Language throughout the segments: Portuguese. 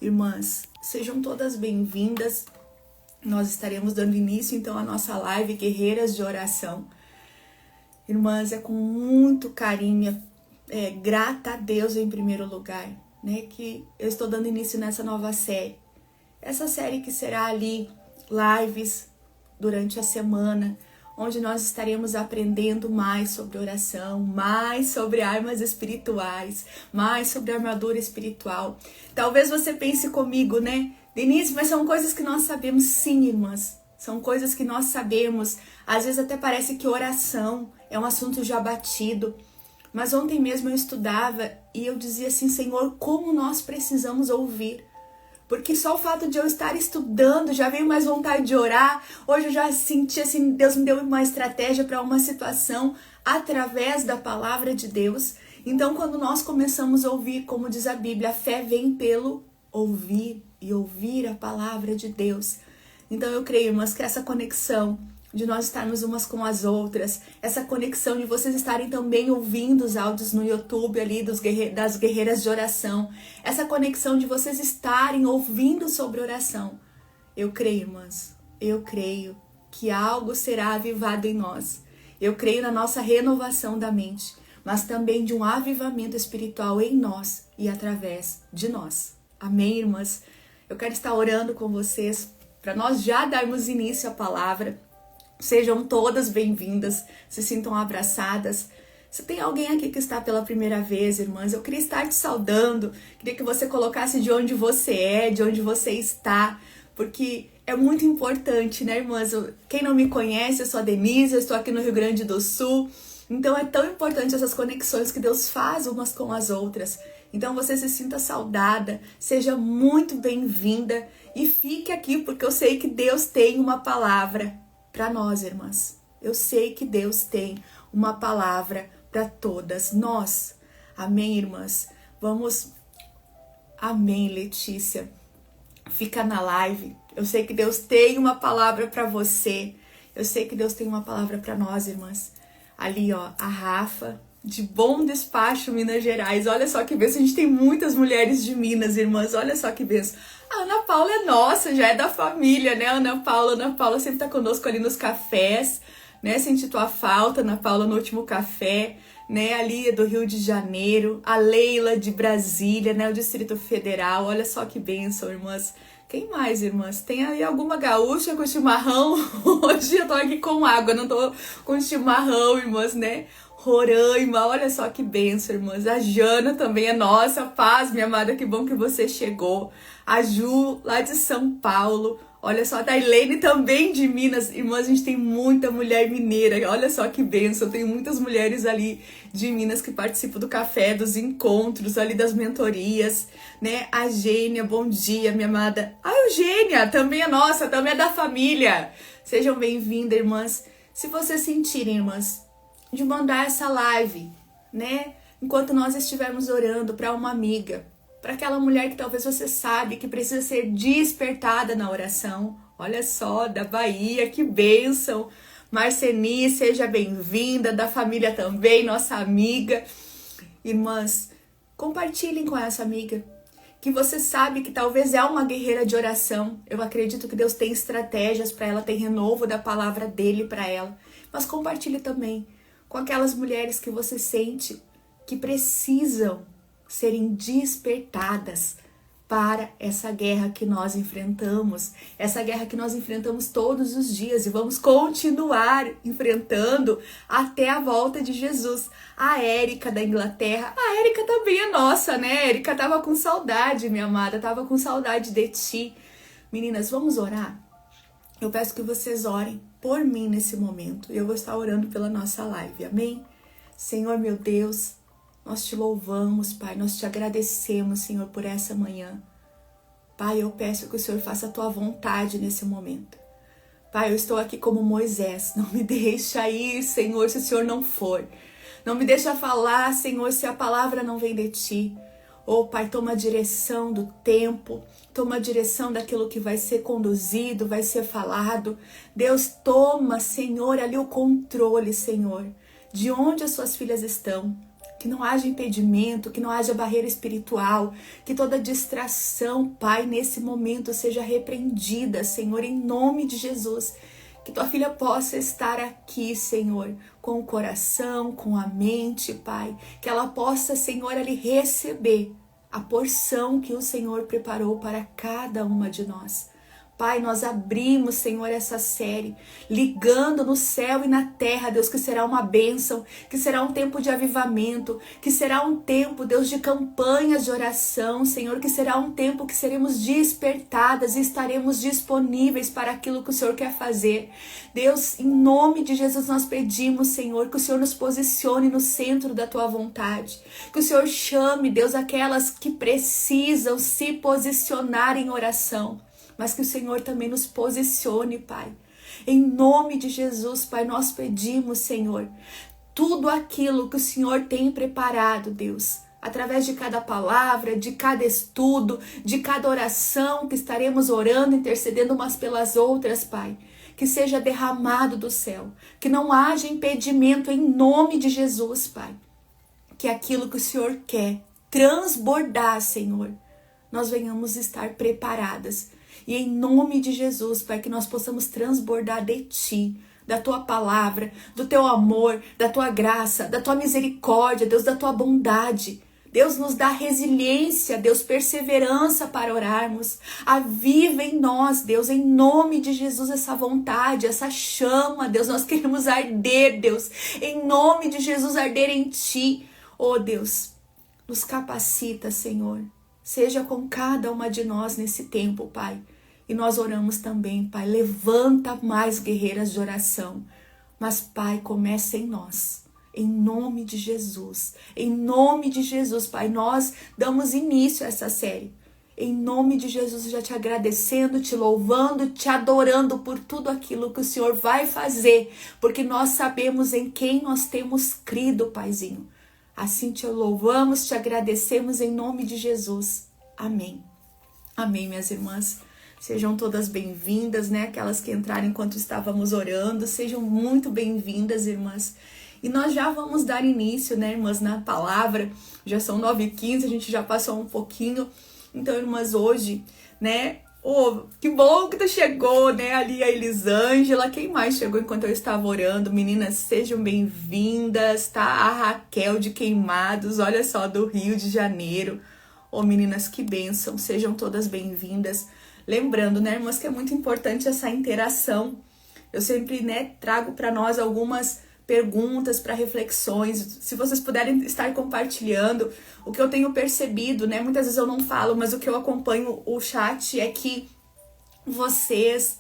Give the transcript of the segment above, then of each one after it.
Irmãs, sejam todas bem-vindas. Nós estaremos dando início então à nossa live Guerreiras de Oração. Irmãs, é com muito carinho, grata a Deus em primeiro lugar, né, que eu estou dando início nessa nova série. Essa série que será ali lives durante a semana, onde nós estaremos aprendendo mais sobre oração, mais sobre armas espirituais, mais sobre armadura espiritual. Talvez você pense comigo, né? Denise, mas são coisas que nós sabemos, sim, irmãs. São coisas que nós sabemos. Às vezes até parece que oração é um assunto já batido. Mas ontem mesmo eu estudava e eu dizia assim, Senhor, como nós precisamos ouvir. Porque só o fato de eu estar estudando já veio mais vontade de orar. Hoje eu já senti assim, Deus me deu uma estratégia para uma situação através da palavra de Deus. Então quando nós começamos a ouvir, como diz a Bíblia, a fé vem pelo ouvir e ouvir a palavra de Deus. Então eu creio, irmãs, que essa conexão de nós estarmos umas com as outras, essa conexão de vocês estarem também ouvindo os áudios no YouTube ali das guerreiras de oração, essa conexão de vocês estarem ouvindo sobre oração. Eu creio, irmãs, eu creio que algo será avivado em nós. Eu creio na nossa renovação da mente, mas também de um avivamento espiritual em nós e através de nós. Amém, irmãs? Eu quero estar orando com vocês para nós já darmos início à palavra. Sejam todas bem-vindas, se sintam abraçadas. Se tem alguém aqui que está pela primeira vez, irmãs, eu queria estar te saudando, queria que você colocasse de onde você é, de onde você está, porque é muito importante, né, irmãs? Quem não me conhece, eu sou a Denise, eu estou aqui no Rio Grande do Sul, então é tão importante essas conexões que Deus faz umas com as outras. Então você se sinta saudada, seja muito bem-vinda e fique aqui, porque eu sei que Deus tem uma palavra para nós, irmãs. Eu sei que Deus tem uma palavra para todas nós. Amém, irmãs? Vamos. Amém, Letícia. Fica na live. Eu sei que Deus tem uma palavra para você. Eu sei que Deus tem uma palavra para nós, irmãs. Ali, ó, a Rafa, de Bom Despacho, Minas Gerais. Olha só que benção. A gente tem muitas mulheres de Minas, irmãs. Olha só que benção. A Ana Paula é nossa, já é da família, né? Ana Paula sempre tá conosco ali nos cafés, né? Senti tua falta, Ana Paula, no último café, né? Ali é do Rio de Janeiro, a Leila de Brasília, né? O Distrito Federal. Olha só que bênção, irmãs. Quem mais, irmãs? Tem aí alguma gaúcha com chimarrão? Hoje eu tô aqui com água, não tô com chimarrão, irmãs, né? Roraima, olha só que bênção, irmãs. A Jana também é nossa. Paz, minha amada, que bom que você chegou. A Ju, lá de São Paulo. Olha só, a Tailene também de Minas. Irmãs, a gente tem muita mulher mineira. Olha só que bênção. Tem muitas mulheres ali de Minas que participam do café, dos encontros, ali das mentorias, né? A Gênia, bom dia, minha amada. A Eugênia também é nossa, também é da família. Sejam bem-vindas, irmãs. Se vocês sentirem, irmãs, de mandar essa live, né? Enquanto nós estivermos orando para uma amiga, para aquela mulher que talvez você sabe que precisa ser despertada na oração. Olha só, da Bahia, que bênção. Marceni, seja bem-vinda, da família também, nossa amiga. Irmãs, compartilhem com essa amiga, que você sabe que talvez é uma guerreira de oração. Eu acredito que Deus tem estratégias para ela, tem renovo da palavra dele para ela. Mas compartilhe também com aquelas mulheres que você sente que precisam serem despertadas para essa guerra que nós enfrentamos, essa guerra que nós enfrentamos todos os dias e vamos continuar enfrentando até a volta de Jesus. A Érica da Inglaterra, a Érica também é nossa, né? A Érica tava com saudade, minha amada, tava com saudade de ti. Meninas, vamos orar? Eu peço que vocês orem por mim nesse momento. Eu vou estar orando pela nossa live, amém? Senhor, meu Deus, nós te louvamos, Pai, nós te agradecemos, Senhor, por essa manhã. Pai, eu peço que o Senhor faça a tua vontade nesse momento. Pai, eu estou aqui como Moisés, não me deixa ir, Senhor, se o Senhor não for. Não me deixa falar, Senhor, se a palavra não vem de ti. Oh, Pai, toma a direção do tempo, toma a direção daquilo que vai ser conduzido, vai ser falado. Deus, toma, Senhor, ali o controle, Senhor, de onde as suas filhas estão. Que não haja impedimento, que não haja barreira espiritual, que toda distração, Pai, nesse momento seja repreendida, Senhor, em nome de Jesus. Que tua filha possa estar aqui, Senhor, com o coração, com a mente, Pai. Que ela possa, Senhor, ali receber a porção que o Senhor preparou para cada uma de nós. Pai, nós abrimos, Senhor, essa série, ligando no céu e na terra, Deus, que será uma bênção, que será um tempo de avivamento, que será um tempo, Deus, de campanhas de oração, Senhor, que será um tempo que seremos despertadas e estaremos disponíveis para aquilo que o Senhor quer fazer. Deus, em nome de Jesus, nós pedimos, Senhor, que o Senhor nos posicione no centro da tua vontade, que o Senhor chame, Deus, aquelas que precisam se posicionar em oração, mas que o Senhor também nos posicione, Pai. Em nome de Jesus, Pai, nós pedimos, Senhor, tudo aquilo que o Senhor tem preparado, Deus, através de cada palavra, de cada estudo, de cada oração que estaremos orando, intercedendo umas pelas outras, Pai, que seja derramado do céu, que não haja impedimento em nome de Jesus, Pai, que aquilo que o Senhor quer transbordar, Senhor, nós venhamos estar preparadas. E em nome de Jesus, Pai, que nós possamos transbordar de Ti, da Tua palavra, do Teu amor, da Tua graça, da Tua misericórdia, Deus, da Tua bondade. Deus, nos dá resiliência, Deus, perseverança para orarmos. Aviva em nós, Deus, em nome de Jesus, essa vontade, essa chama, Deus. Nós queremos arder, Deus, em nome de Jesus, arder em Ti. Oh, Deus, nos capacita, Senhor. Seja com cada uma de nós nesse tempo, Pai. E nós oramos também, Pai, levanta mais guerreiras de oração. Mas, Pai, começa em nós. Em nome de Jesus. Em nome de Jesus, Pai, nós damos início a essa série. Em nome de Jesus, já te agradecendo, te louvando, te adorando por tudo aquilo que o Senhor vai fazer. Porque nós sabemos em quem nós temos crido, Paizinho. Assim te louvamos, te agradecemos em nome de Jesus. Amém. Amém, minhas irmãs. Sejam todas bem-vindas, né? Aquelas que entraram enquanto estávamos orando. Sejam muito bem-vindas, irmãs. E nós já vamos dar início, né, irmãs, na palavra. Já são 9h15, a gente já passou um pouquinho. Então, irmãs, hoje, né? Oh, que bom que tu chegou, né? Ali a Elisângela. Quem mais chegou enquanto eu estava orando? Meninas, sejam bem-vindas, tá? A Raquel de Queimados, olha só, do Rio de Janeiro. Oh, meninas, que bênção. Sejam todas bem-vindas. Lembrando, né, irmãs, que é muito importante essa interação. Eu sempre, né, trago para nós algumas perguntas, para reflexões. Se vocês puderem estar compartilhando o que eu tenho percebido, né? Muitas vezes eu não falo, mas o que eu acompanho o chat é que vocês,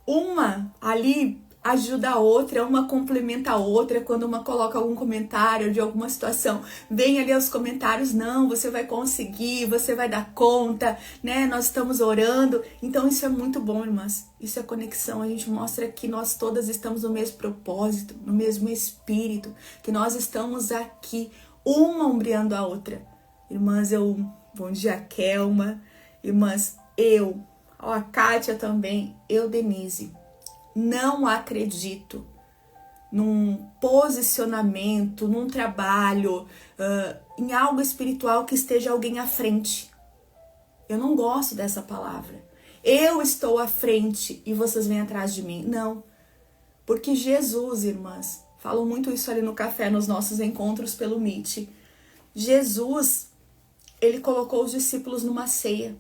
uma ali ajuda a outra, uma complementa a outra. Quando uma coloca algum comentário de alguma situação, vem ali os comentários, não, você vai conseguir, você vai dar conta, né? Nós estamos orando. Então isso é muito bom, irmãs. Isso é conexão. A gente mostra que nós todas estamos no mesmo propósito, no mesmo espírito, que nós estamos aqui, uma ombreando a outra. Irmãs, bom dia, Kelma. Irmãs, a Kátia também, Denise. Não acredito num posicionamento, num trabalho, em algo espiritual que esteja alguém à frente. Eu não gosto dessa palavra. Eu estou à frente e vocês vêm atrás de mim. Não. Porque Jesus, irmãs, falo muito isso ali no café, nos nossos encontros pelo Meet. Jesus, ele colocou os discípulos numa ceia.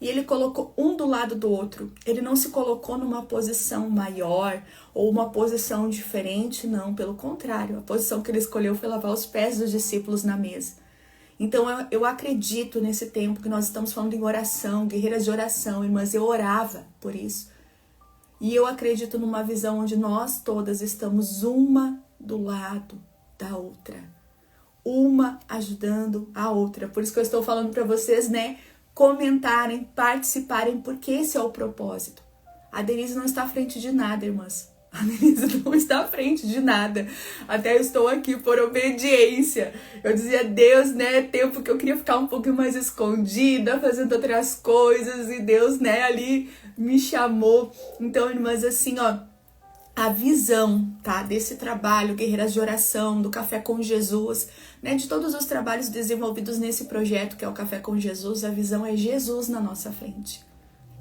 E ele colocou um do lado do outro. Ele não se colocou numa posição maior ou uma posição diferente, não. Pelo contrário, a posição que ele escolheu foi lavar os pés dos discípulos na mesa. Então eu acredito nesse tempo que nós estamos falando em oração, guerreiras de oração, irmãs. Eu orava por isso. E eu acredito numa visão onde nós todas estamos uma do lado da outra. Uma ajudando a outra. Por isso que eu estou falando para vocês, né? Comentarem, participarem, porque esse é o propósito. A Denise não está à frente de nada, irmãs. A Denise não está à frente de nada. Até eu estou aqui por obediência. Eu dizia, Deus, né, tempo que eu queria ficar um pouquinho mais escondida, fazendo outras coisas, e Deus, né, ali me chamou. Então, irmãs, assim, ó, a visão, tá? Desse trabalho, Guerreiras de Oração, do Café com Jesus, né? De todos os trabalhos desenvolvidos nesse projeto que é o Café com Jesus, a visão é Jesus na nossa frente.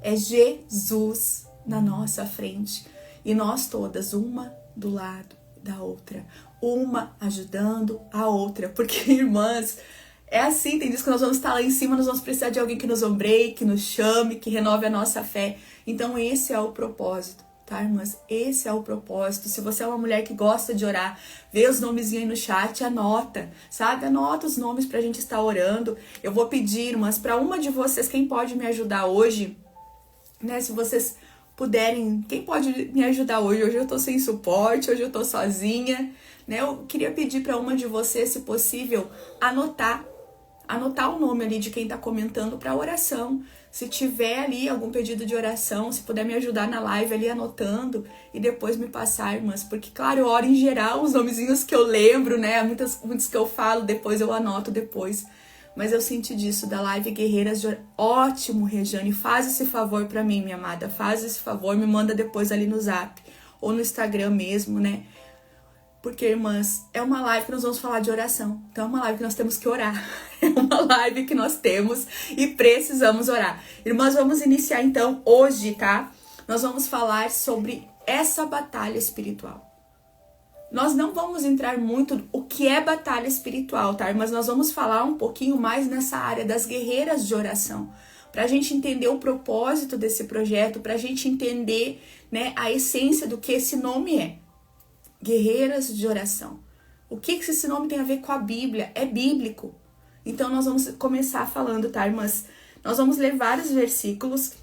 É Jesus na nossa frente. E nós todas, uma do lado da outra. Uma ajudando a outra. Porque, irmãs, é assim, tem dias que nós vamos estar lá em cima, nós vamos precisar de alguém que nos ombreie, que nos chame, que renove a nossa fé. Então esse é o propósito, tá, irmãs? Esse é o propósito. Se você é uma mulher que gosta de orar, vê os nomezinhos aí no chat, anota, sabe? Anota os nomes pra gente estar orando. Eu vou pedir, irmãs, pra uma de vocês, quem pode me ajudar hoje, né? Se vocês puderem, quem pode me ajudar hoje? Hoje eu tô sem suporte, hoje eu tô sozinha, né? Eu queria pedir pra uma de vocês, se possível, anotar o nome ali de quem tá comentando pra oração. Se tiver ali algum pedido de oração, se puder me ajudar na live ali anotando e depois me passar, irmãs. Porque, claro, eu oro em geral os nomezinhos que eu lembro, né? Muitos que eu falo, depois eu anoto depois. Mas eu senti disso, da live Guerreiras de Oração. Ótimo, Rejane, faz esse favor pra mim, minha amada. Faz esse favor, me manda depois ali no Zap. Ou no Instagram mesmo, né? Porque, irmãs, é uma live que nós vamos falar de oração. Então é uma live que nós temos que orar. É uma live que nós temos e precisamos orar. Irmãs, vamos iniciar então hoje, tá? Nós vamos falar sobre essa batalha espiritual. Nós não vamos entrar muito o que é batalha espiritual, tá? Mas nós vamos falar um pouquinho mais nessa área das guerreiras de oração. Pra gente entender o propósito desse projeto, pra gente entender, né, a essência do que esse nome é. Guerreiras de Oração. O que esse nome tem a ver com a Bíblia? É bíblico. Então nós vamos começar falando, tá, irmãs? Nós vamos ler vários versículos,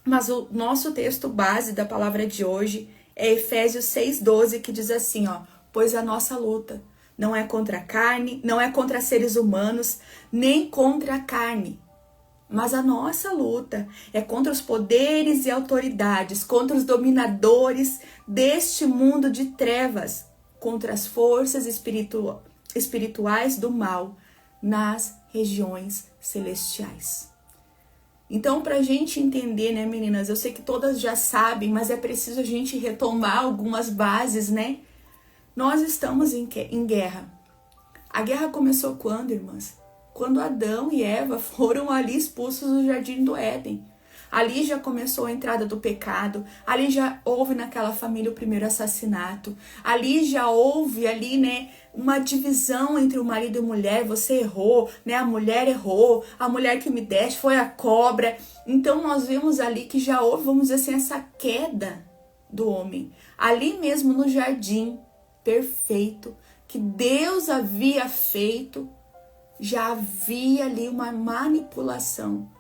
mas o nosso texto base da palavra de hoje é Efésios 6:12, que diz assim, ó: pois a nossa luta não é contra a carne, não é contra seres humanos, nem contra a carne. Mas a nossa luta é contra os poderes e autoridades, contra os dominadores deste mundo de trevas, contra as forças espirituais do mal nas regiões celestiais. Então, para a gente entender, né, meninas, eu sei que todas já sabem, mas é preciso a gente retomar algumas bases, né? Nós estamos em guerra. A guerra começou quando, irmãs? Quando Adão e Eva foram ali expulsos do Jardim do Éden. Ali já começou a entrada do pecado, ali já houve naquela família o primeiro assassinato, ali já houve ali, né, uma divisão entre o marido e a mulher. Você errou, né, a mulher errou, a mulher que me deste foi a cobra. Então nós vemos ali que já houve, vamos dizer assim, essa queda do homem. Ali mesmo no jardim perfeito que Deus havia feito, já havia ali uma manipulação,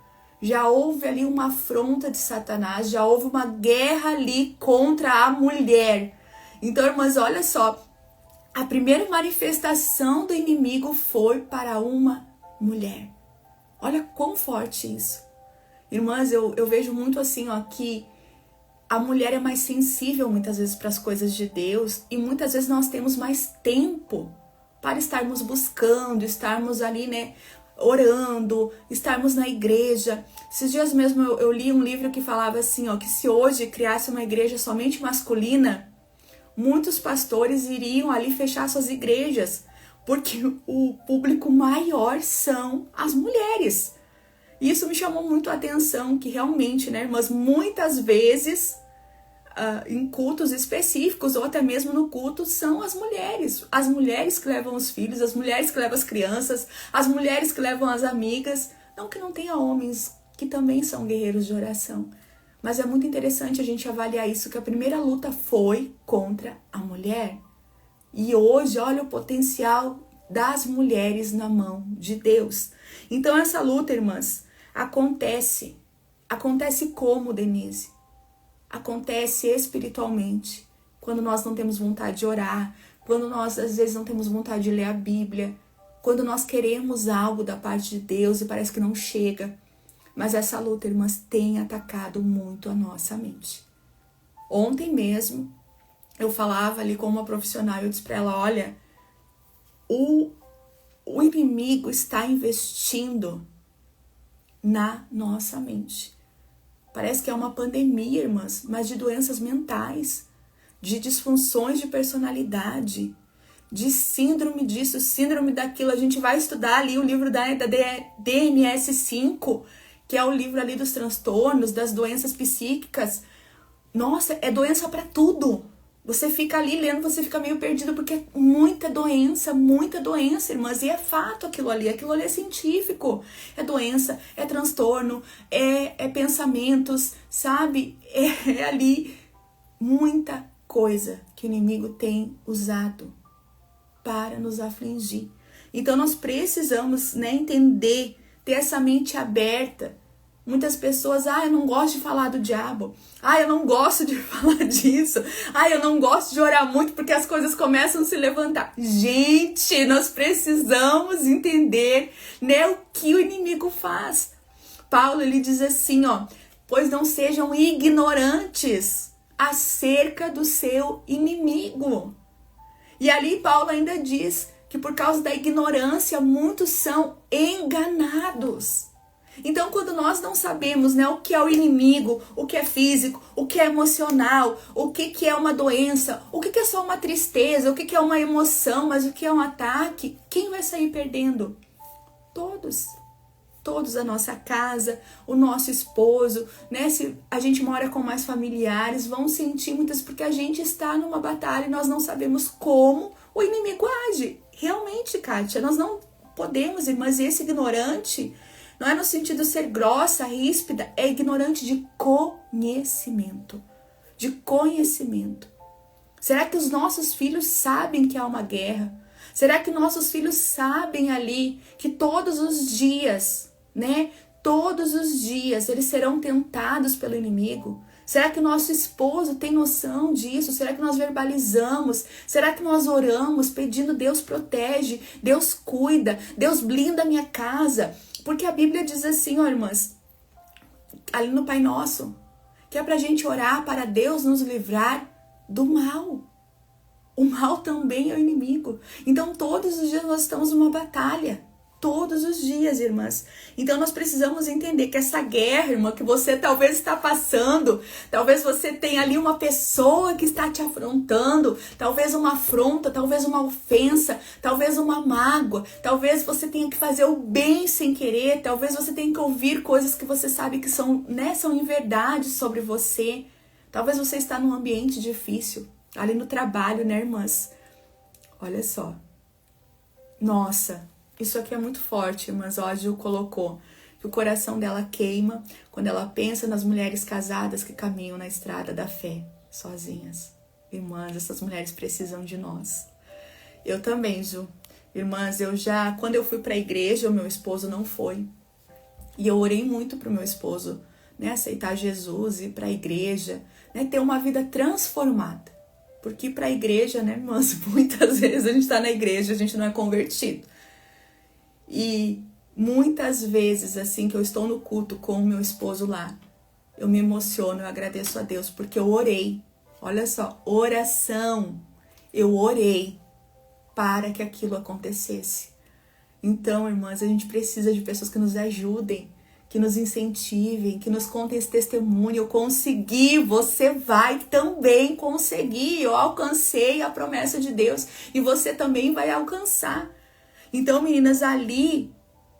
já houve ali uma afronta de Satanás, já houve uma guerra ali contra a mulher. Então, irmãs, olha só, a primeira manifestação do inimigo foi para uma mulher. Olha quão forte isso. Irmãs, eu vejo muito assim, ó, que a mulher é mais sensível muitas vezes para as coisas de Deus e muitas vezes nós temos mais tempo para estarmos buscando, estarmos ali, né, orando, estarmos na igreja. Esses dias mesmo eu li um livro que falava assim, ó, que se hoje criasse uma igreja somente masculina, muitos pastores iriam ali fechar suas igrejas, porque o público maior são as mulheres. E isso me chamou muito a atenção, que realmente, né, irmãs, muitas vezes em cultos específicos ou até mesmo no culto são as mulheres que levam os filhos, as mulheres que levam as crianças, as mulheres que levam as amigas. Não que não tenha homens que também são guerreiros de oração, mas é muito interessante a gente avaliar isso, que a primeira luta foi contra a mulher. E hoje, olha o potencial das mulheres na mão de Deus. Então essa luta, irmãs, acontece como, Denise? Acontece espiritualmente, quando nós não temos vontade de orar, quando nós às vezes não temos vontade de ler a Bíblia, quando nós queremos algo da parte de Deus e parece que não chega. Mas essa luta, irmãs, tem atacado muito a nossa mente. Ontem mesmo, eu falava ali com uma profissional, eu disse para ela, olha, o inimigo está investindo na nossa mente. Parece que é uma pandemia, irmãs, mas de doenças mentais, de disfunções de personalidade, de síndrome disso, síndrome daquilo. A gente vai estudar ali o livro da DMS-5, que é o livro ali dos transtornos, das doenças psíquicas. Nossa, é doença para tudo. Você fica ali lendo, você fica meio perdido, porque é muita doença, irmãs. E é fato aquilo ali é científico. É doença, é transtorno, é pensamentos, sabe? É ali muita coisa que o inimigo tem usado para nos afligir. Então nós precisamos, entender, ter essa mente aberta. Muitas pessoas, eu não gosto de falar do diabo. Eu não gosto de falar disso. Eu não gosto de orar muito porque as coisas começam a se levantar. Gente, nós precisamos entender, o que o inimigo faz. Paulo, ele diz assim, pois não sejam ignorantes acerca do seu inimigo. E ali Paulo ainda diz que por causa da ignorância muitos são enganados. Então, quando nós não sabemos, o que é o inimigo, o que é físico, o que é emocional, o que é uma doença, o que é só uma tristeza, o que é uma emoção, mas o que é um ataque, quem vai sair perdendo? Todos. Todos, a nossa casa, o nosso esposo, se a gente mora com mais familiares, vão sentir muitas, porque a gente está numa batalha e nós não sabemos como o inimigo age. Realmente, Kátia, nós não podemos, irmãs, esse ignorante não é no sentido de ser grossa, ríspida, é ignorante de conhecimento. De conhecimento. Será que os nossos filhos sabem que há uma guerra? Será que nossos filhos sabem ali que todos os dias, todos os dias eles serão tentados pelo inimigo? Será que o nosso esposo tem noção disso? Será que nós verbalizamos? Será que nós oramos pedindo Deus protege, Deus cuida, Deus blinda a minha casa? Porque a Bíblia diz assim, irmãs, ali no Pai Nosso, que é pra gente orar para Deus nos livrar do mal. O mal também é o inimigo. Então, todos os dias nós estamos numa batalha. Todos os dias, irmãs. Então, nós precisamos entender que essa guerra, irmã, que você talvez está passando, talvez você tenha ali uma pessoa que está te afrontando, talvez uma afronta, talvez uma ofensa, talvez uma mágoa, talvez você tenha que fazer o bem sem querer, talvez você tenha que ouvir coisas que você sabe que são inverdades sobre você. Talvez você está num ambiente difícil, ali no trabalho, irmãs? Olha só. Nossa, isso aqui é muito forte, mas ó, a Gil colocou que o coração dela queima quando ela pensa nas mulheres casadas que caminham na estrada da fé, sozinhas. Irmãs, essas mulheres precisam de nós. Eu também, Ju. Irmãs, quando eu fui para a igreja, o meu esposo não foi. E eu orei muito pro meu esposo, aceitar Jesus, ir para a igreja, ter uma vida transformada. Porque ir para a igreja, irmãs, muitas vezes a gente está na igreja, a gente não é convertido. E muitas vezes, assim, que eu estou no culto com o meu esposo lá, eu me emociono, eu agradeço a Deus, porque eu orei. Olha só, oração. Eu orei para que aquilo acontecesse. Então, irmãs, a gente precisa de pessoas que nos ajudem, que nos incentivem, que nos contem esse testemunho. Eu consegui, você vai também conseguir. Eu alcancei a promessa de Deus e você também vai alcançar. Então, meninas, ali,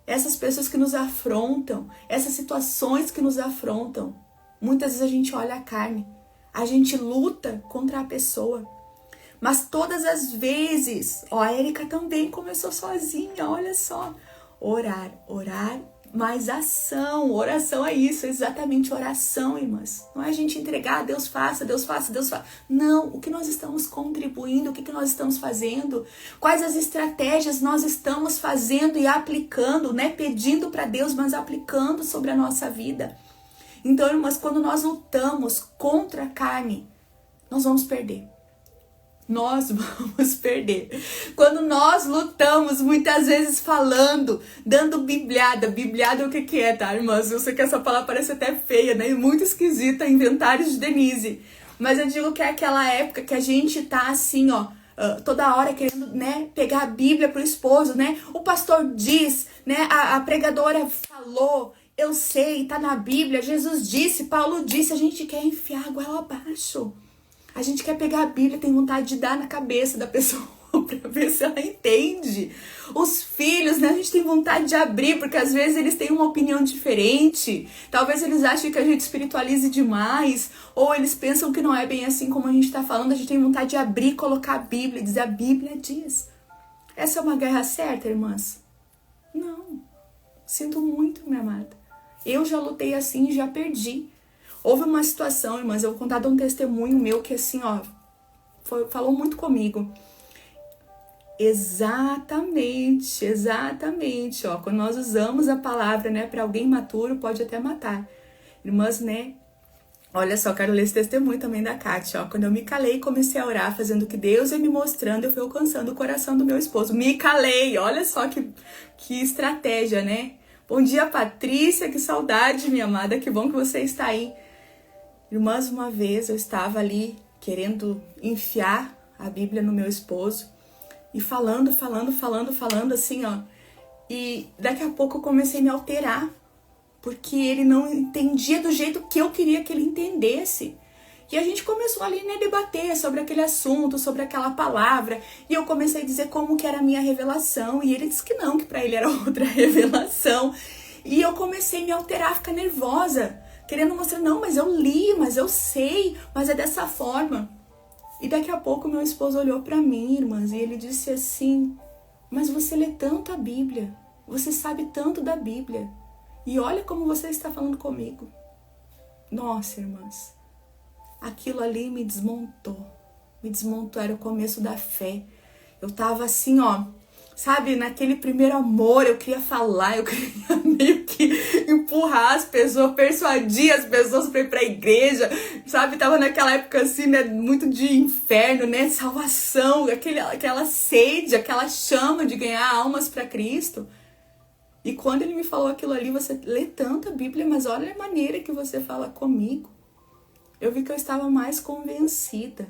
essas pessoas que nos afrontam, essas situações que nos afrontam, muitas vezes a gente olha a carne, a gente luta contra a pessoa. Mas todas as vezes, a Érica também começou sozinha, olha só. Orar, mais ação. Oração é isso, exatamente oração, irmãs. Não é a gente entregar, Deus faça. Não, o que nós estamos contribuindo, o que nós estamos fazendo, quais as estratégias nós estamos fazendo e aplicando, pedindo para Deus, mas aplicando sobre a nossa vida. Então, irmãs, quando nós lutamos contra a carne, nós vamos perder. Nós vamos perder. Quando nós lutamos, muitas vezes falando, dando bibliada. Bibliada o que é, tá, irmãs? Eu sei que essa palavra parece até feia, muito esquisita, inventários de Denise. Mas eu digo que é aquela época que a gente tá assim, toda hora querendo, pegar a Bíblia pro esposo, O pastor diz, a pregadora falou, eu sei, tá na Bíblia, Jesus disse, Paulo disse, a gente quer enfiar a goela abaixo. A gente quer pegar a Bíblia, tem vontade de dar na cabeça da pessoa para ver se ela entende. Os filhos, né? A gente tem vontade de abrir, porque às vezes eles têm uma opinião diferente. Talvez eles achem que a gente espiritualize demais, ou eles pensam que não é bem assim como a gente está falando. A gente tem vontade de abrir, colocar a Bíblia, dizer a Bíblia diz. Essa é uma guerra certa, irmãs? Não. Sinto muito, minha amada. Eu já lutei assim e já perdi. Houve uma situação, irmãs, eu vou contar de um testemunho meu que assim, ó, falou muito comigo. Exatamente, ó, quando nós usamos a palavra, né, para alguém maturo, pode até matar. Irmãs, né, olha só, quero ler esse testemunho também da Kátia, ó, quando eu me calei e comecei a orar, fazendo o que Deus ia me mostrando, eu fui alcançando o coração do meu esposo. Me calei, olha só que estratégia, né? Bom dia, Patrícia, que saudade, minha amada, que bom que você está aí. Irmãs, uma vez eu estava ali querendo enfiar a Bíblia no meu esposo e falando assim, ó. E daqui a pouco eu comecei a me alterar, porque ele não entendia do jeito que eu queria que ele entendesse. E a gente começou ali, né, debater sobre aquele assunto, sobre aquela palavra. E eu comecei a dizer como que era a minha revelação. E ele disse que não, que pra ele era outra revelação. E eu comecei a me alterar, a ficar nervosa, querendo mostrar, não, mas eu li, mas eu sei, mas é dessa forma. E daqui a pouco meu esposo olhou pra mim, irmãs, e ele disse assim, mas você lê tanto a Bíblia, você sabe tanto da Bíblia, e olha como você está falando comigo. Nossa, irmãs, aquilo ali me desmontou, era o começo da fé. Eu tava assim, ó, sabe, naquele primeiro amor, eu queria falar, eu queria meio que empurrar as pessoas, persuadir as pessoas pra ir pra igreja, sabe, tava naquela época assim, né, muito de inferno, né, salvação, aquela sede, aquela chama de ganhar almas pra Cristo. E quando ele me falou aquilo ali, você lê tanto a Bíblia, mas olha a maneira que você fala comigo. Eu vi que eu estava mais convencida,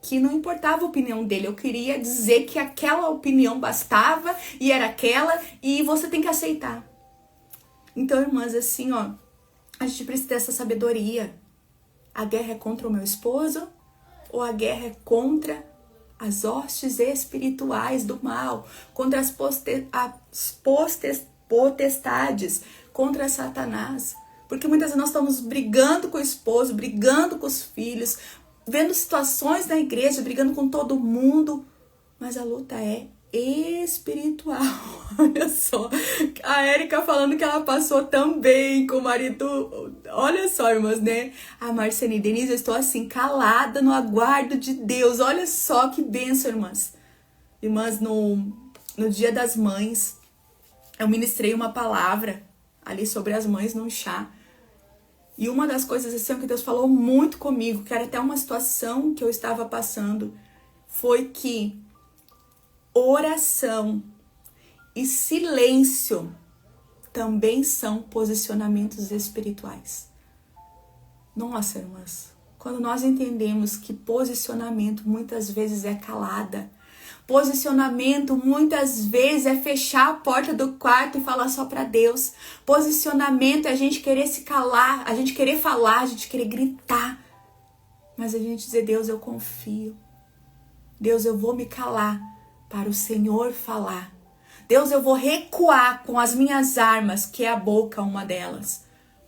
que não importava a opinião dele, eu queria dizer que aquela opinião bastava e era aquela e você tem que aceitar. Então, irmãs, assim, ó, a gente precisa ter essa sabedoria. A guerra é contra o meu esposo ou a guerra é contra as hostes espirituais do mal, contra as potestades, contra Satanás? Porque muitas vezes nós estamos brigando com o esposo, brigando com os filhos, vendo situações na igreja, brigando com todo mundo, mas a luta é espiritual. Olha só, a Érica falando que ela passou tão bem com o marido. Olha só, irmãs, né? A Marcene Denise, eu estou assim, calada no aguardo de Deus. Olha só que bênção, irmãs. Irmãs, no Dia das Mães, eu ministrei uma palavra ali sobre as mães num chá. E uma das coisas assim que Deus falou muito comigo, que era até uma situação que eu estava passando, foi que oração e silêncio também são posicionamentos espirituais. Nossa, irmãs, quando nós entendemos que posicionamento muitas vezes é calada, posicionamento muitas vezes é fechar a porta do quarto e falar só para Deus. Posicionamento é a gente querer se calar, a gente querer falar, a gente querer gritar. Mas a gente dizer, Deus, eu confio. Deus, eu vou me calar para o Senhor falar. Deus, eu vou recuar com as minhas armas, que é a boca, uma delas,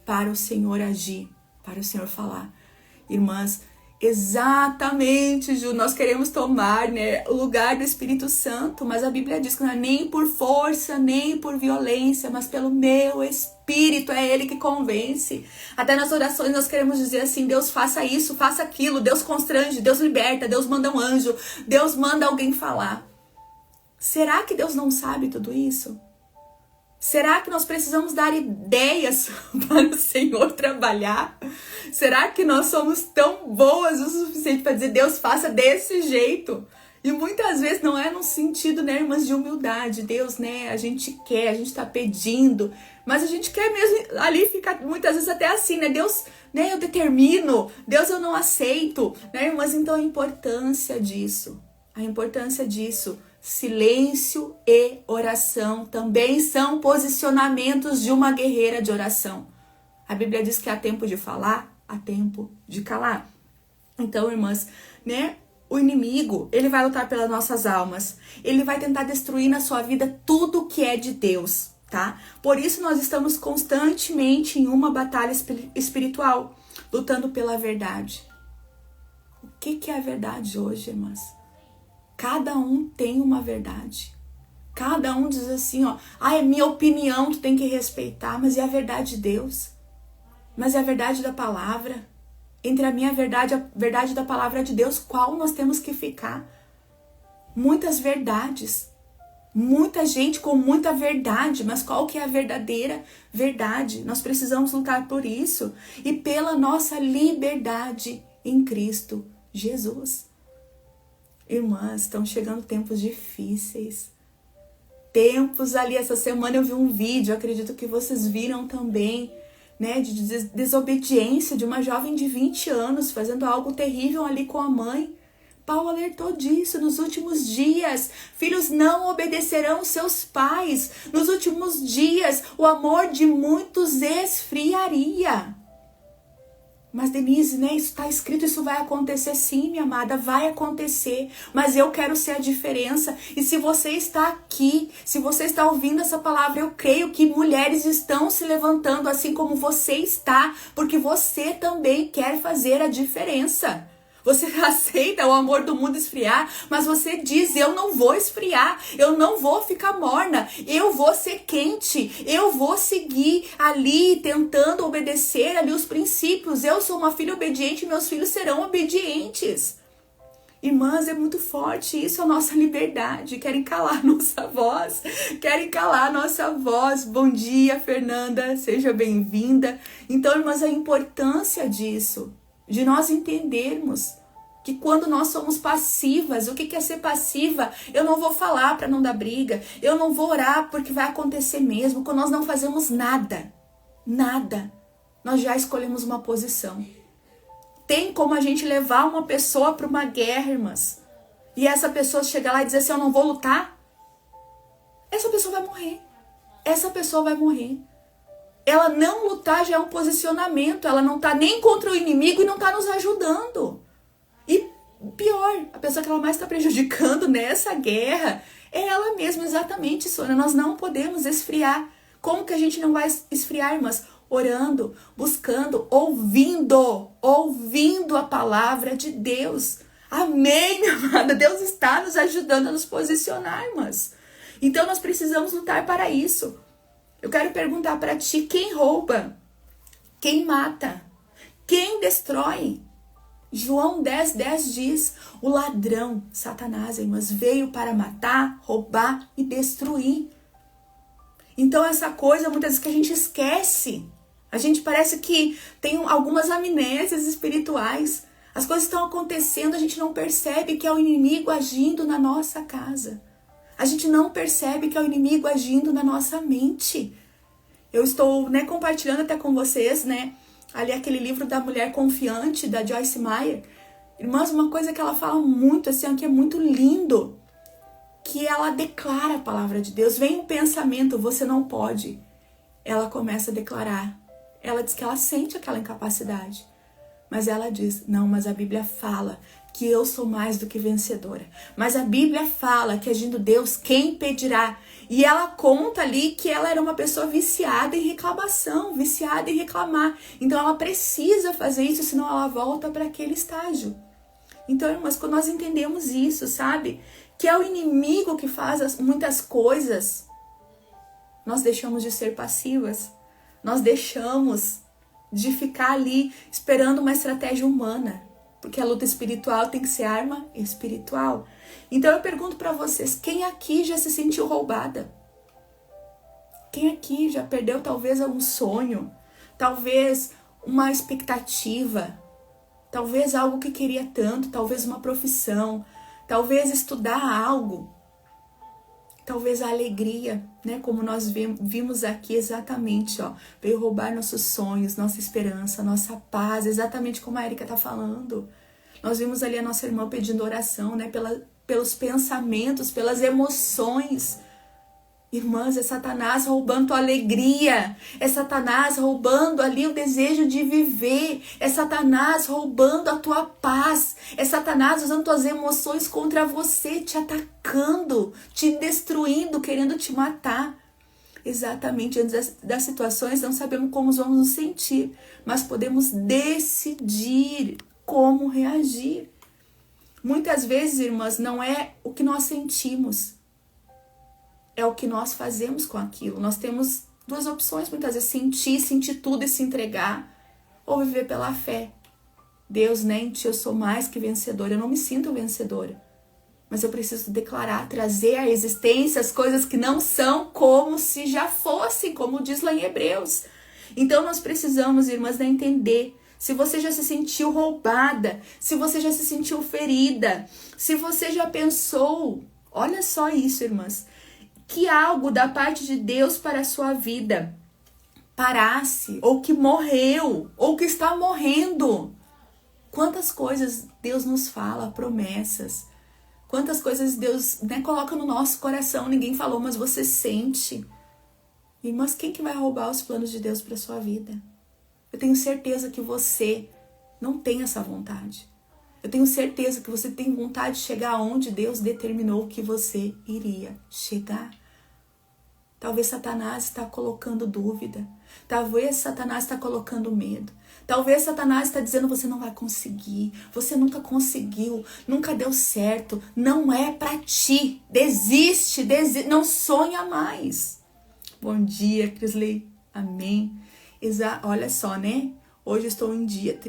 para o Senhor agir, para o Senhor falar. Irmãs, exatamente, Ju, nós queremos tomar, né, o lugar do Espírito Santo, mas a Bíblia diz que não é nem por força, nem por violência, mas pelo meu Espírito, é Ele que convence. Até nas orações nós queremos dizer assim, Deus faça isso, faça aquilo, Deus constrange, Deus liberta, Deus manda um anjo, Deus manda alguém falar. Será que Deus não sabe tudo isso? Será que nós precisamos dar ideias para o Senhor trabalhar? Será que nós somos tão boas o suficiente para dizer, Deus, faça desse jeito? E muitas vezes não é no sentido, né, irmãs, de humildade. Deus, né, a gente quer, a gente está pedindo, mas a gente quer mesmo ali ficar muitas vezes até assim, né? Deus, né, eu determino, Deus, eu não aceito, né, irmãs? Então a importância disso, silêncio e oração também são posicionamentos de uma guerreira de oração. A Bíblia diz que há tempo de falar, há tempo de calar. Então, irmãs, né? O inimigo, ele vai lutar pelas nossas almas. Ele vai tentar destruir na sua vida tudo que é de Deus, tá? Por isso nós estamos constantemente em uma batalha espiritual, lutando pela verdade. O que é a verdade hoje, irmãs? Cada um tem uma verdade. Cada um diz assim, ó, é minha opinião, tu tem que respeitar, mas é a verdade de Deus. Mas é a verdade da palavra. Entre a minha verdade e a verdade da palavra de Deus, qual nós temos que ficar? Muitas verdades. Muita gente com muita verdade, mas qual que é a verdadeira verdade? Nós precisamos lutar por isso e pela nossa liberdade em Cristo Jesus. Irmãs, estão chegando tempos difíceis. Tempos ali, essa semana eu vi um vídeo, acredito que vocês viram também, né, de desobediência de uma jovem de 20 anos, fazendo algo terrível ali com a mãe. Paulo alertou disso nos últimos dias. Filhos não obedecerão seus pais. Nos últimos dias, o amor de muitos esfriaria. Mas Denise, né, isso está escrito, isso vai acontecer sim, minha amada, vai acontecer, mas eu quero ser a diferença. E se você está aqui, se você está ouvindo essa palavra, eu creio que mulheres estão se levantando assim como você está, porque você também quer fazer a diferença. Você aceita o amor do mundo esfriar, mas você diz, eu não vou esfriar, eu não vou ficar morna, eu vou ser quente, eu vou seguir ali tentando obedecer ali os princípios. Eu sou uma filha obediente, meus filhos serão obedientes. Irmãs, é muito forte isso, a nossa liberdade. Querem calar nossa voz, querem calar nossa voz. Bom dia, Fernanda, seja bem-vinda. Então, irmãs, a importância disso, de nós entendermos que quando nós somos passivas, o que é ser passiva? Eu não vou falar para não dar briga, eu não vou orar porque vai acontecer mesmo. Quando nós não fazemos nada, nós já escolhemos uma posição. Tem como a gente levar uma pessoa para uma guerra, irmãs, e essa pessoa chegar lá e dizer assim, eu não vou lutar? Essa pessoa vai morrer. Essa pessoa vai morrer. Ela não lutar já é um posicionamento. Ela não tá nem contra o inimigo e não tá nos ajudando. E pior, a pessoa que ela mais está prejudicando nessa guerra é ela mesma, exatamente, Sônia. Nós não podemos esfriar. Como que a gente não vai esfriar, irmãs? Orando, buscando, ouvindo a palavra de Deus. Amém, minha amada? Deus está nos ajudando a nos posicionar, irmãs. Então nós precisamos lutar para isso. Eu quero perguntar para ti, quem rouba? Quem mata? Quem destrói? João 10:10 diz, o ladrão, Satanás, irmãs, veio para matar, roubar e destruir. Então essa coisa, muitas vezes que a gente esquece, a gente parece que tem algumas amnésias espirituais. As coisas estão acontecendo, a gente não percebe que é o inimigo agindo na nossa casa. A gente não percebe que é o inimigo agindo na nossa mente. Eu estou, compartilhando até com vocês, ali aquele livro da Mulher Confiante, da Joyce Meyer. Irmãs, uma coisa que ela fala muito, assim, que é muito lindo, que ela declara a palavra de Deus. Vem um pensamento, você não pode. Ela começa a declarar. Ela diz que ela sente aquela incapacidade. Mas ela diz, não, mas a Bíblia fala que eu sou mais do que vencedora. Mas a Bíblia fala que agindo Deus, quem impedirá? E ela conta ali que ela era uma pessoa viciada em reclamação, viciada em reclamar. Então ela precisa fazer isso, senão ela volta para aquele estágio. Então, irmãs, quando nós entendemos isso, sabe? Que é o inimigo que faz muitas coisas, nós deixamos de ser passivas. Nós deixamos de ficar ali esperando uma estratégia humana. Porque a luta espiritual tem que ser arma espiritual. Então eu pergunto para vocês, quem aqui já se sentiu roubada? Quem aqui já perdeu talvez algum sonho? Talvez uma expectativa? Talvez algo que queria tanto? Talvez uma profissão? Talvez estudar algo? Talvez a alegria, como nós vimos aqui exatamente, veio roubar nossos sonhos, nossa esperança, nossa paz, exatamente como a Erika está falando. Nós vimos ali a nossa irmã pedindo oração, pelos pensamentos, pelas emoções. Irmãs, é Satanás roubando tua alegria, é Satanás roubando ali o desejo de viver, é Satanás roubando a tua paz, é Satanás usando tuas emoções contra você, te atacando, te destruindo, querendo te matar. Exatamente, antes das situações não sabemos como vamos nos sentir, mas podemos decidir como reagir. Muitas vezes, irmãs, não é o que nós sentimos, é o que nós fazemos com aquilo. Nós temos duas opções, muitas vezes, sentir tudo e se entregar, ou viver pela fé. Deus, né, em ti eu sou mais que vencedora, eu não me sinto vencedora, mas eu preciso declarar, trazer à existência as coisas que não são como se já fossem, como diz lá em Hebreus. Então nós precisamos, irmãs, né, entender. Se você já se sentiu roubada, se você já se sentiu ferida, se você já pensou, olha só isso, irmãs, que algo da parte de Deus para a sua vida parasse, ou que morreu, ou que está morrendo. Quantas coisas Deus nos fala, promessas. Quantas coisas Deus, né, coloca no nosso coração, ninguém falou, mas você sente. Irmãs, quem que vai roubar os planos de Deus para a sua vida? Eu tenho certeza que você não tem essa vontade. Eu tenho certeza que você tem vontade de chegar onde Deus determinou que você iria chegar. Talvez Satanás está colocando dúvida. Talvez Satanás está colocando medo. Talvez Satanás está dizendo, você não vai conseguir. Você nunca conseguiu. Nunca deu certo. Não é para ti. Desiste. Não sonha mais. Bom dia, Crisley. Amém. Olha só, né? Hoje eu estou em dia.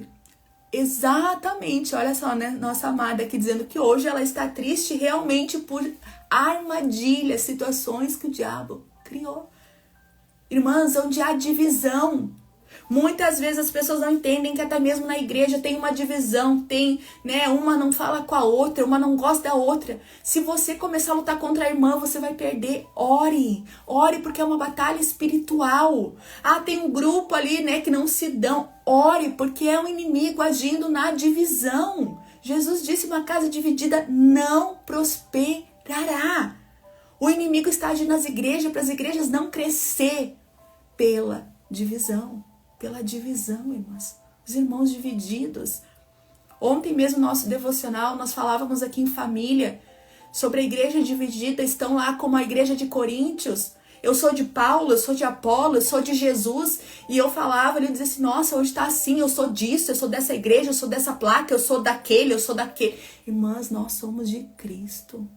Exatamente. Olha só, né? Nossa amada aqui dizendo que hoje ela está triste realmente por armadilhas, situações que o diabo criou. Irmãs, onde há divisão. Muitas vezes as pessoas não entendem que até mesmo na igreja tem uma divisão, tem, né, uma não fala com a outra, uma não gosta da outra. Se você começar a lutar contra a irmã, você vai perder. Ore porque é uma batalha espiritual. Ah, tem um grupo ali, né, que não se dão. Ore porque é um inimigo agindo na divisão. Jesus disse, uma casa dividida não prosperará. O inimigo está agindo nas igrejas para as igrejas não crescer pela divisão. Pela divisão, irmãs. Os irmãos divididos. Ontem mesmo, nosso devocional, nós falávamos aqui em família sobre a igreja dividida. Estão lá como a igreja de Coríntios. Eu sou de Paulo, eu sou de Apolo, eu sou de Jesus. E eu falava, ele dizia assim, nossa, hoje está assim, eu sou disso, eu sou dessa igreja, eu sou dessa placa, eu sou daquele, eu sou daquele. Irmãs, nós somos de Cristo.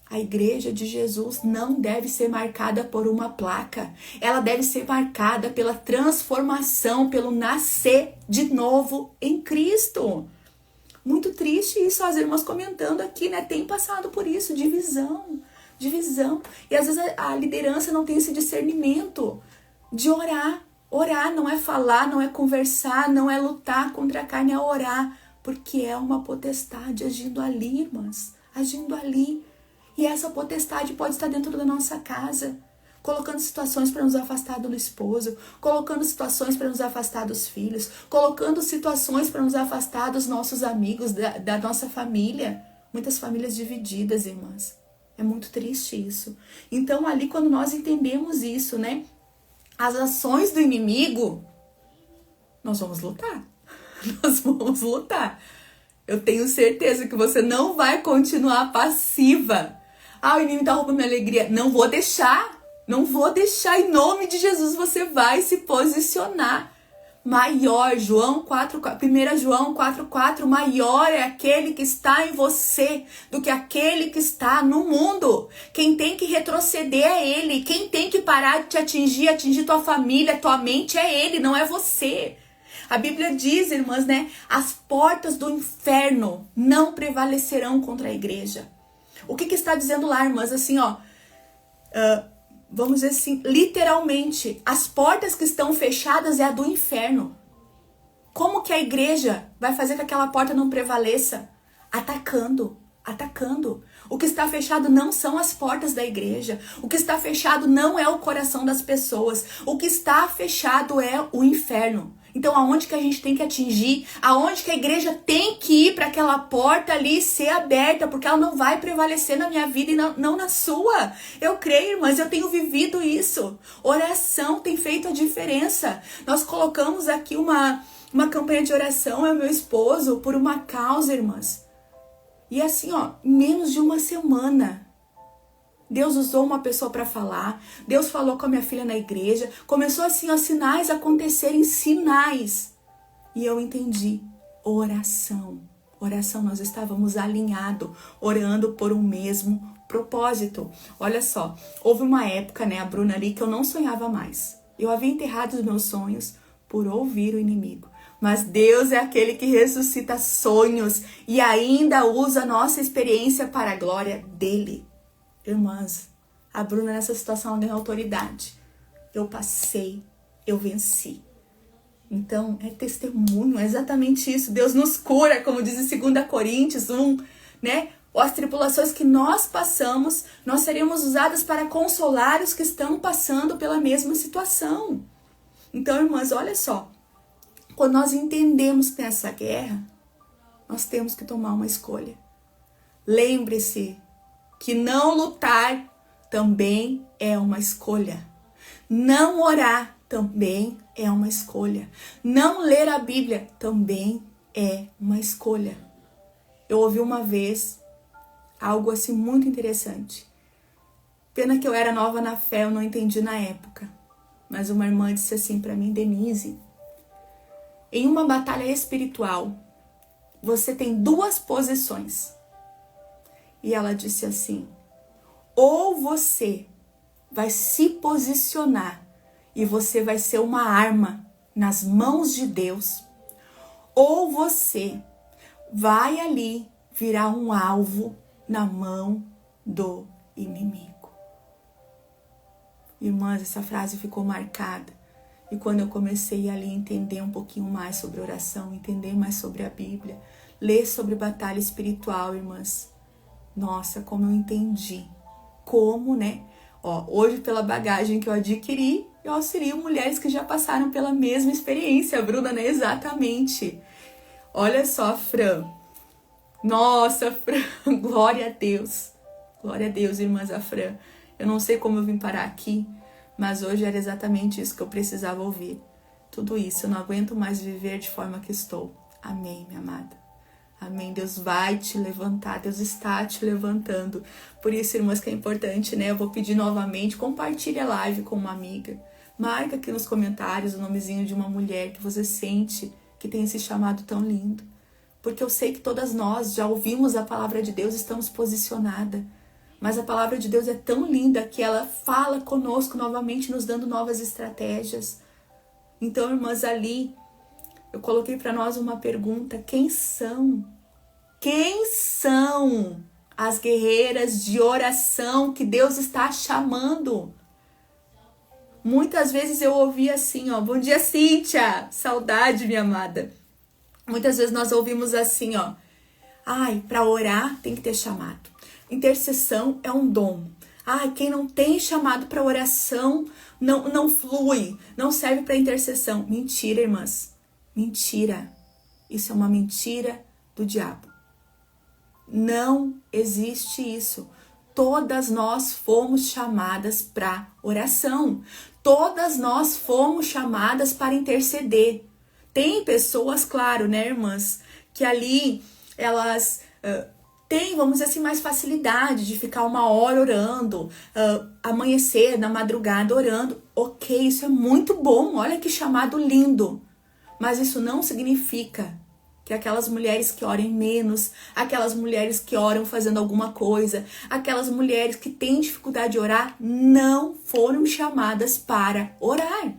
A igreja de Jesus não deve ser marcada por uma placa. Ela deve ser marcada pela transformação, pelo nascer de novo em Cristo. Muito triste isso, as irmãs comentando aqui, né? Tem passado por isso, divisão. E às vezes a liderança não tem esse discernimento de orar. Orar não é falar, não é conversar, não é lutar contra a carne, é orar. Porque é uma potestade agindo ali, irmãs. Agindo ali. E essa potestade pode estar dentro da nossa casa, colocando situações para nos afastar do esposo, colocando situações para nos afastar dos filhos, colocando situações para nos afastar dos nossos amigos, da nossa família. Muitas famílias divididas, irmãs. É muito triste isso. Então, ali, quando nós entendemos isso, né? As ações do inimigo, nós vamos lutar. Nós vamos lutar. Eu tenho certeza que você não vai continuar passiva. Ah, o inimigo tá roubando minha alegria. Não vou deixar. Em nome de Jesus, você vai se posicionar. Maior, João 4:4, 1 João 4:4, maior é aquele que está em você do que aquele que está no mundo. Quem tem que retroceder é ele. Quem tem que parar de te atingir tua família, tua mente é ele, não é você. A Bíblia diz, irmãs, né? As portas do inferno não prevalecerão contra a igreja. O que está dizendo lá, irmãs? Assim, ó, vamos dizer assim, literalmente, as portas que estão fechadas é a do inferno. Como que a igreja vai fazer que aquela porta não prevaleça? Atacando. O que está fechado não são as portas da igreja. O que está fechado não é o coração das pessoas. O que está fechado é o inferno. Então, aonde que a gente tem que atingir? Aonde que a igreja tem que ir para aquela porta ali ser aberta? Porque ela não vai prevalecer na minha vida e não na sua. Eu creio, irmãs, eu tenho vivido isso. Oração tem feito a diferença. Nós colocamos aqui uma campanha de oração, eu e meu esposo, por uma causa, irmãs. E assim, menos de uma semana, Deus usou uma pessoa para falar. Deus falou com a minha filha na igreja. Começou assim, sinais acontecerem, sinais. E eu entendi. Oração. Oração, nós estávamos alinhados, orando por um mesmo propósito. Olha só, houve uma época, a Bruna ali, que eu não sonhava mais. Eu havia enterrado os meus sonhos por ouvir o inimigo. Mas Deus é aquele que ressuscita sonhos e ainda usa a nossa experiência para a glória dele. Irmãs, a Bruna nessa situação ela ganhou autoridade. Eu passei, eu venci. Então, é testemunho, é exatamente isso. Deus nos cura, como diz em 2 Coríntios 1, As tribulações que nós passamos, nós seríamos usadas para consolar os que estão passando pela mesma situação. Então, irmãs, olha só. Quando nós entendemos que nessa guerra, nós temos que tomar uma escolha. Lembre-se que não lutar também é uma escolha. Não orar também é uma escolha. Não ler a Bíblia também é uma escolha. Eu ouvi uma vez algo assim muito interessante. Pena que eu era nova na fé, eu não entendi na época. Mas uma irmã disse assim para mim: Denise, em uma batalha espiritual, você tem 2 posições. E ela disse assim: ou você vai se posicionar e você vai ser uma arma nas mãos de Deus, ou você vai ali virar um alvo na mão do inimigo. Irmãs, essa frase ficou marcada. E quando eu comecei ali a entender um pouquinho mais sobre oração, entender mais sobre a Bíblia, ler sobre batalha espiritual, irmãs, nossa, como eu entendi. Como, hoje pela bagagem que eu adquiri, eu auxilio mulheres que já passaram pela mesma experiência. A Bruna, exatamente. Olha só, Fran. Nossa, Fran, glória a Deus. Glória a Deus, irmãs, a Fran. Eu não sei como eu vim parar aqui, mas hoje era exatamente isso que eu precisava ouvir. Tudo isso, eu não aguento mais viver de forma que estou. Amém, minha amada. Amém. Deus vai te levantar, Deus está te levantando. Por isso, irmãs, que é importante, Eu vou pedir novamente, compartilhe a live com uma amiga. Marca aqui nos comentários o nomezinho de uma mulher que você sente que tem esse chamado tão lindo. Porque eu sei que todas nós já ouvimos a palavra de Deus, estamos posicionadas. Mas a palavra de Deus é tão linda que ela fala conosco novamente, nos dando novas estratégias. Então, irmãs, ali eu coloquei para nós uma pergunta: quem são? Quem são as guerreiras de oração que Deus está chamando? Muitas vezes eu ouvi assim, bom dia, Cíntia, saudade, minha amada. Muitas vezes nós ouvimos assim, para orar tem que ter chamado. Intercessão é um dom. Quem não tem chamado para oração não flui, não serve para intercessão. Mentira, irmãs. Mentira. Isso é uma mentira do diabo. Não existe isso. Todas nós fomos chamadas para oração. Todas nós fomos chamadas para interceder. Tem pessoas, claro, irmãs, que ali elas têm, vamos dizer assim, mais facilidade de ficar 1 hora orando, amanhecer na madrugada orando. Ok, isso é muito bom, olha que chamado lindo. Mas isso não significa que aquelas mulheres que orem menos, aquelas mulheres que oram fazendo alguma coisa, aquelas mulheres que têm dificuldade de orar, não foram chamadas para orar.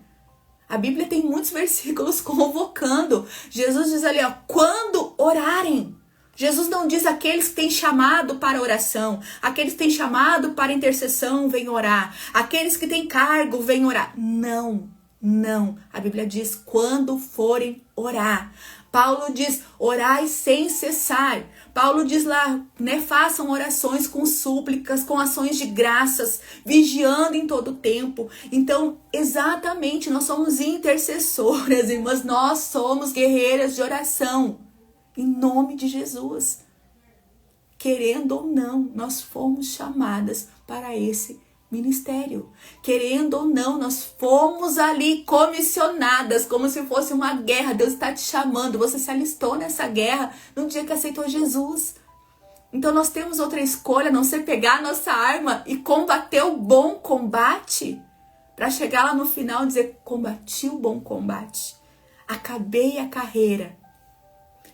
A Bíblia tem muitos versículos convocando. Jesus diz ali, quando orarem. Jesus não diz aqueles que têm chamado para oração, aqueles que têm chamado para intercessão, vêm orar. Aqueles que têm cargo, vêm orar. Não. Não, a Bíblia diz quando forem orar. Paulo diz, orai sem cessar. Paulo diz lá, né, façam orações com súplicas, com ações de graças, vigiando em todo o tempo. Então, exatamente, nós somos intercessoras, irmãs, nós somos guerreiras de oração, em nome de Jesus. Querendo ou não, nós fomos chamadas para esse ministério. Querendo ou não, nós fomos ali comissionadas, como se fosse uma guerra. Deus está te chamando, você se alistou nessa guerra no dia que aceitou Jesus. Então nós temos outra escolha, a não ser pegar a nossa arma e combater o bom combate, para chegar lá no final e dizer, combati o bom combate, acabei a carreira.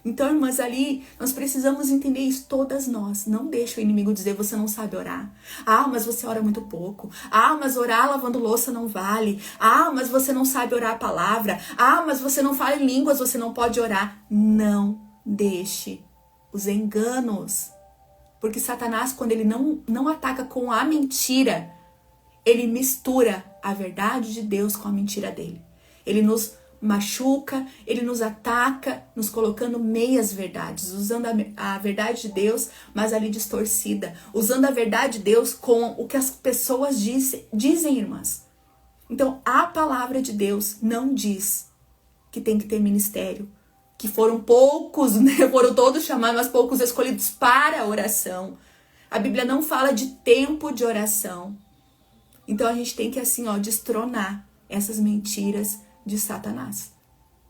Então, irmãs, ali nós precisamos entender isso, todas nós. Não deixa o inimigo dizer, você não sabe orar. Ah, mas você ora muito pouco. Ah, mas orar lavando louça não vale. Ah, mas você não sabe orar a palavra. Ah, mas você não fala em línguas, você não pode orar. Não deixe os enganos. Porque Satanás, quando ele não ataca com a mentira, ele mistura a verdade de Deus com a mentira dele. Ele nos machuca, ele nos ataca, nos colocando meias verdades, usando a verdade de Deus, mas ali distorcida, usando a verdade de Deus com o que as pessoas dizem, irmãs. Então, a palavra de Deus não diz que tem que ter ministério, que foram poucos, né? Foram todos chamados, mas poucos escolhidos para a oração. A Bíblia não fala de tempo de oração. Então, a gente tem que, assim, destronar essas mentiras de Satanás.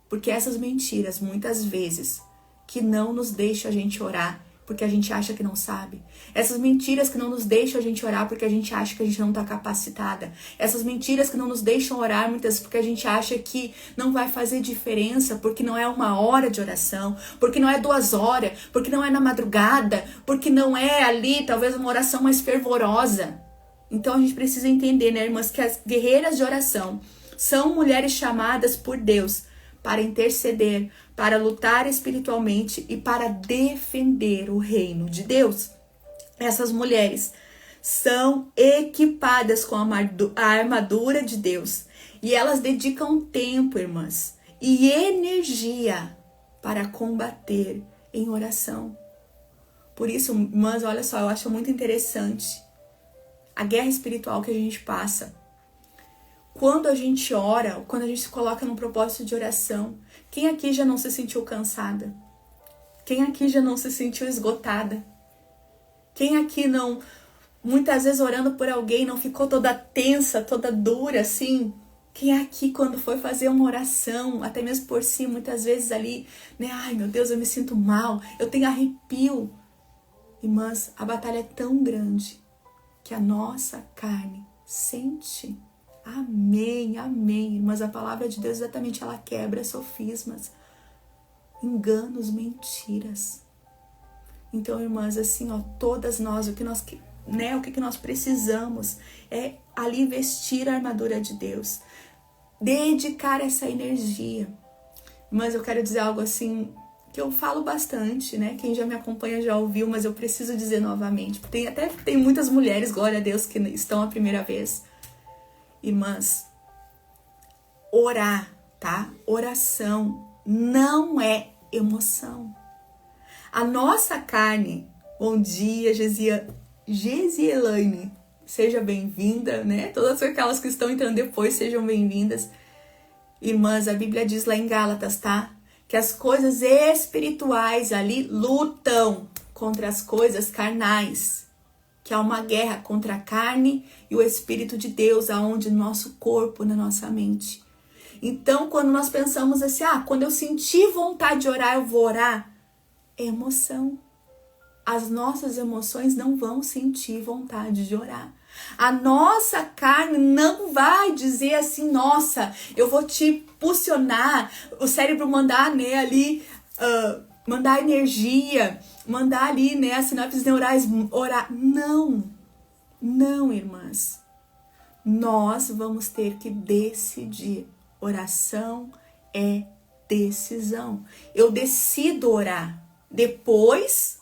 Porque essas mentiras, muitas vezes, que não nos deixam a gente orar porque a gente acha que não sabe. Essas mentiras que não nos deixam a gente orar porque a gente acha que a gente não está capacitada. Essas mentiras que não nos deixam orar muitas vezes porque a gente acha que não vai fazer diferença, porque não é 1 hora de oração, porque não é 2 horas, porque não é na madrugada, porque não é ali, talvez, uma oração mais fervorosa. Então a gente precisa entender, né, irmãs, que as guerreiras de oração são mulheres chamadas por Deus para interceder, para lutar espiritualmente e para defender o reino de Deus. Essas mulheres são equipadas com a armadura de Deus e elas dedicam tempo, irmãs, e energia para combater em oração. Por isso, irmãs, olha só, eu acho muito interessante a guerra espiritual que a gente passa. Quando a gente ora, quando a gente se coloca num propósito de oração, quem aqui já não se sentiu cansada? Quem aqui já não se sentiu esgotada? Quem aqui não, muitas vezes orando por alguém, não ficou toda tensa, toda dura, assim? Quem aqui, quando foi fazer uma oração, até mesmo por si, muitas vezes ali, né? Ai, meu Deus, eu me sinto mal, eu tenho arrepio. Irmãs, a batalha é tão grande que a nossa carne sente. Amém, amém. Mas a palavra de Deus, exatamente, ela quebra sofismas, enganos, mentiras. Então, irmãs, assim, todas nós, o que nós precisamos é ali vestir a armadura de Deus, dedicar essa energia. Mas eu quero dizer algo assim, que eu falo bastante, né? Quem já me acompanha já ouviu, mas eu preciso dizer novamente. Tem muitas mulheres, glória a Deus, que estão a primeira vez. Irmãs, orar, tá? Oração não é emoção. A nossa carne, bom dia, Gesielaine, seja bem-vinda, né? Todas aquelas que estão entrando depois, sejam bem-vindas. Irmãs, a Bíblia diz lá em Gálatas, tá? Que as coisas espirituais ali lutam contra as coisas carnais. Que há uma guerra contra a carne e o Espírito de Deus, aonde no nosso corpo, na nossa mente. Então, quando nós pensamos assim, quando eu sentir vontade de orar, eu vou orar, é emoção. As nossas emoções não vão sentir vontade de orar. A nossa carne não vai dizer assim, nossa, eu vou te impulsionar, o cérebro mandar, né, ali, mandar energia, mandar ali, né, as sinapses neurais orar. Não, irmãs. Nós vamos ter que decidir. Oração é decisão. Eu decido orar. Depois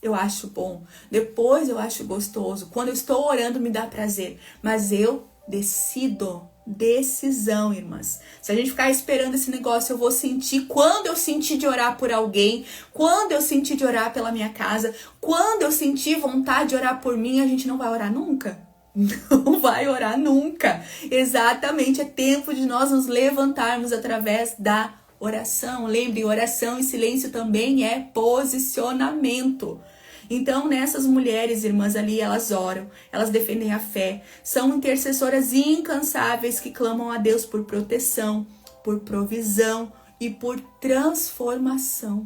eu acho bom. Depois eu acho gostoso. Quando eu estou orando me dá prazer. Mas eu decido decisão, irmãs. Se a gente ficar esperando esse negócio, eu vou sentir quando eu sentir de orar por alguém, quando eu sentir de orar pela minha casa, quando eu sentir vontade de orar por mim, a gente não vai orar nunca. Não vai orar nunca. Exatamente, é tempo de nós nos levantarmos através da oração. Lembre, oração e silêncio também é posicionamento. Então, nessas mulheres, irmãs, ali, elas oram, elas defendem a fé, são intercessoras incansáveis que clamam a Deus por proteção, por provisão e por transformação.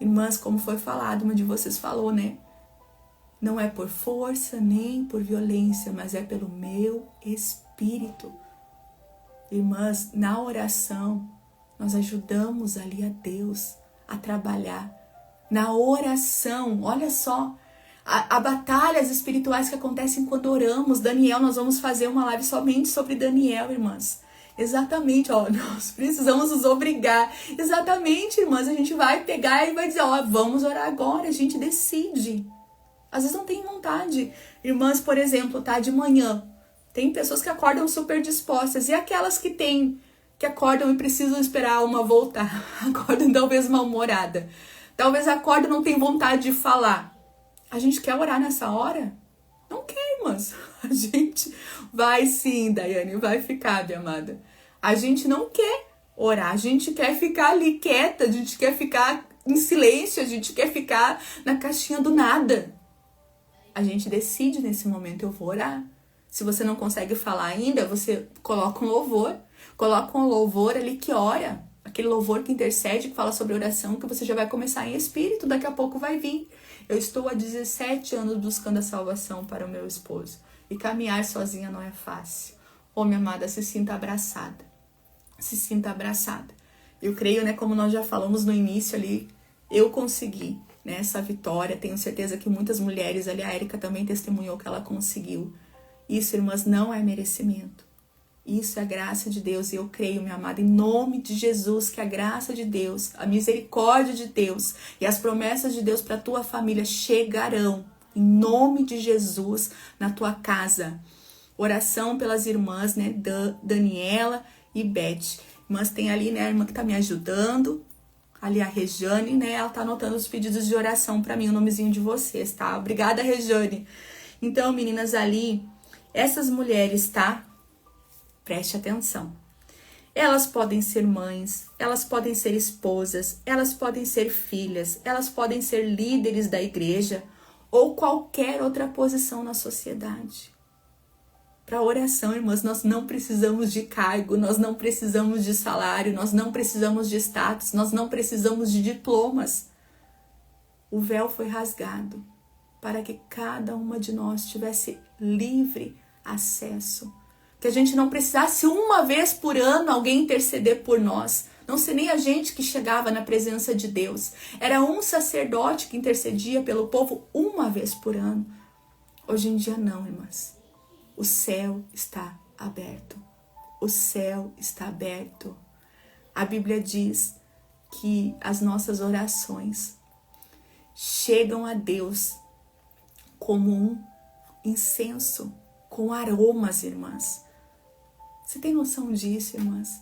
Irmãs, como foi falado, uma de vocês falou, né? Não é por força nem por violência, mas é pelo meu espírito. Irmãs, na oração, nós ajudamos ali a Deus a trabalhar. Na oração, olha só, há batalhas espirituais que acontecem quando oramos. Daniel, nós vamos fazer uma live somente sobre Daniel, irmãs. Exatamente, ó, nós precisamos nos obrigar. Exatamente, irmãs, a gente vai pegar e vai dizer, ó, vamos orar agora, a gente decide. Às vezes não tem vontade. Irmãs, por exemplo, tá, de manhã, tem pessoas que acordam super dispostas, e aquelas que acordam e precisam esperar uma voltar, acordam talvez mal-humorada. Talvez acorda e não tem vontade de falar. A gente quer orar nessa hora? Não quer, irmãs. A gente vai sim, Daiane, vai ficar, minha amada. A gente não quer orar, a gente quer ficar ali quieta, a gente quer ficar em silêncio, a gente quer ficar na caixinha do nada. A gente decide nesse momento, eu vou orar. Se você não consegue falar ainda, você coloca um louvor ali que ora. Aquele louvor que intercede, que fala sobre oração, que você já vai começar em espírito, daqui a pouco vai vir. Eu estou há 17 anos buscando a salvação para o meu esposo. E caminhar sozinha não é fácil. Ô, minha amada, se sinta abraçada. Se sinta abraçada. Eu creio, né, como nós já falamos no início ali, eu consegui, né, essa vitória. Tenho certeza que muitas mulheres ali, a Érica também testemunhou que ela conseguiu. Isso, irmãs, não é merecimento. Isso é a graça de Deus, e eu creio, minha amada, em nome de Jesus, que a graça de Deus, a misericórdia de Deus e as promessas de Deus para a tua família chegarão, em nome de Jesus, na tua casa. Oração pelas irmãs, né, Daniela e Beth. Irmãs, tem ali, né, a irmã que tá me ajudando, ali a Rejane, né, ela tá anotando os pedidos de oração para mim, o nomezinho de vocês, tá? Obrigada, Rejane. Então, meninas, ali, essas mulheres, tá? Preste atenção. Elas podem ser mães, elas podem ser esposas, elas podem ser filhas, elas podem ser líderes da igreja ou qualquer outra posição na sociedade. Para oração, irmãs, nós não precisamos de cargo, nós não precisamos de salário, nós não precisamos de status, nós não precisamos de diplomas. O véu foi rasgado para que cada uma de nós tivesse livre acesso. Que a gente não precisasse uma vez por ano alguém interceder por nós. Não ser nem a gente que chegava na presença de Deus. Era um sacerdote que intercedia pelo povo uma vez por ano. Hoje em dia não, irmãs. O céu está aberto. O céu está aberto. A Bíblia diz que as nossas orações chegam a Deus como um incenso, com aromas, irmãs. Você tem noção disso, irmãs?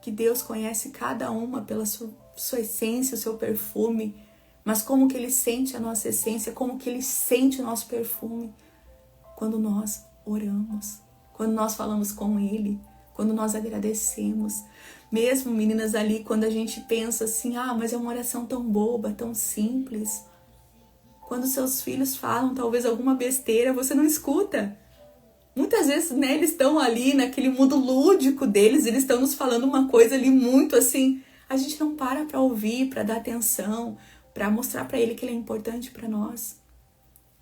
Que Deus conhece cada uma pela sua essência, o seu perfume, mas como que Ele sente a nossa essência, como que Ele sente o nosso perfume quando nós oramos, quando nós falamos com Ele, quando nós agradecemos. Mesmo, meninas, ali, quando a gente pensa assim, mas é uma oração tão boba, tão simples. Quando seus filhos falam talvez alguma besteira, você não escuta. Muitas vezes, né, eles estão ali naquele mundo lúdico deles, eles estão nos falando uma coisa ali muito assim, a gente não para ouvir, para dar atenção, para mostrar para ele que ele é importante para nós.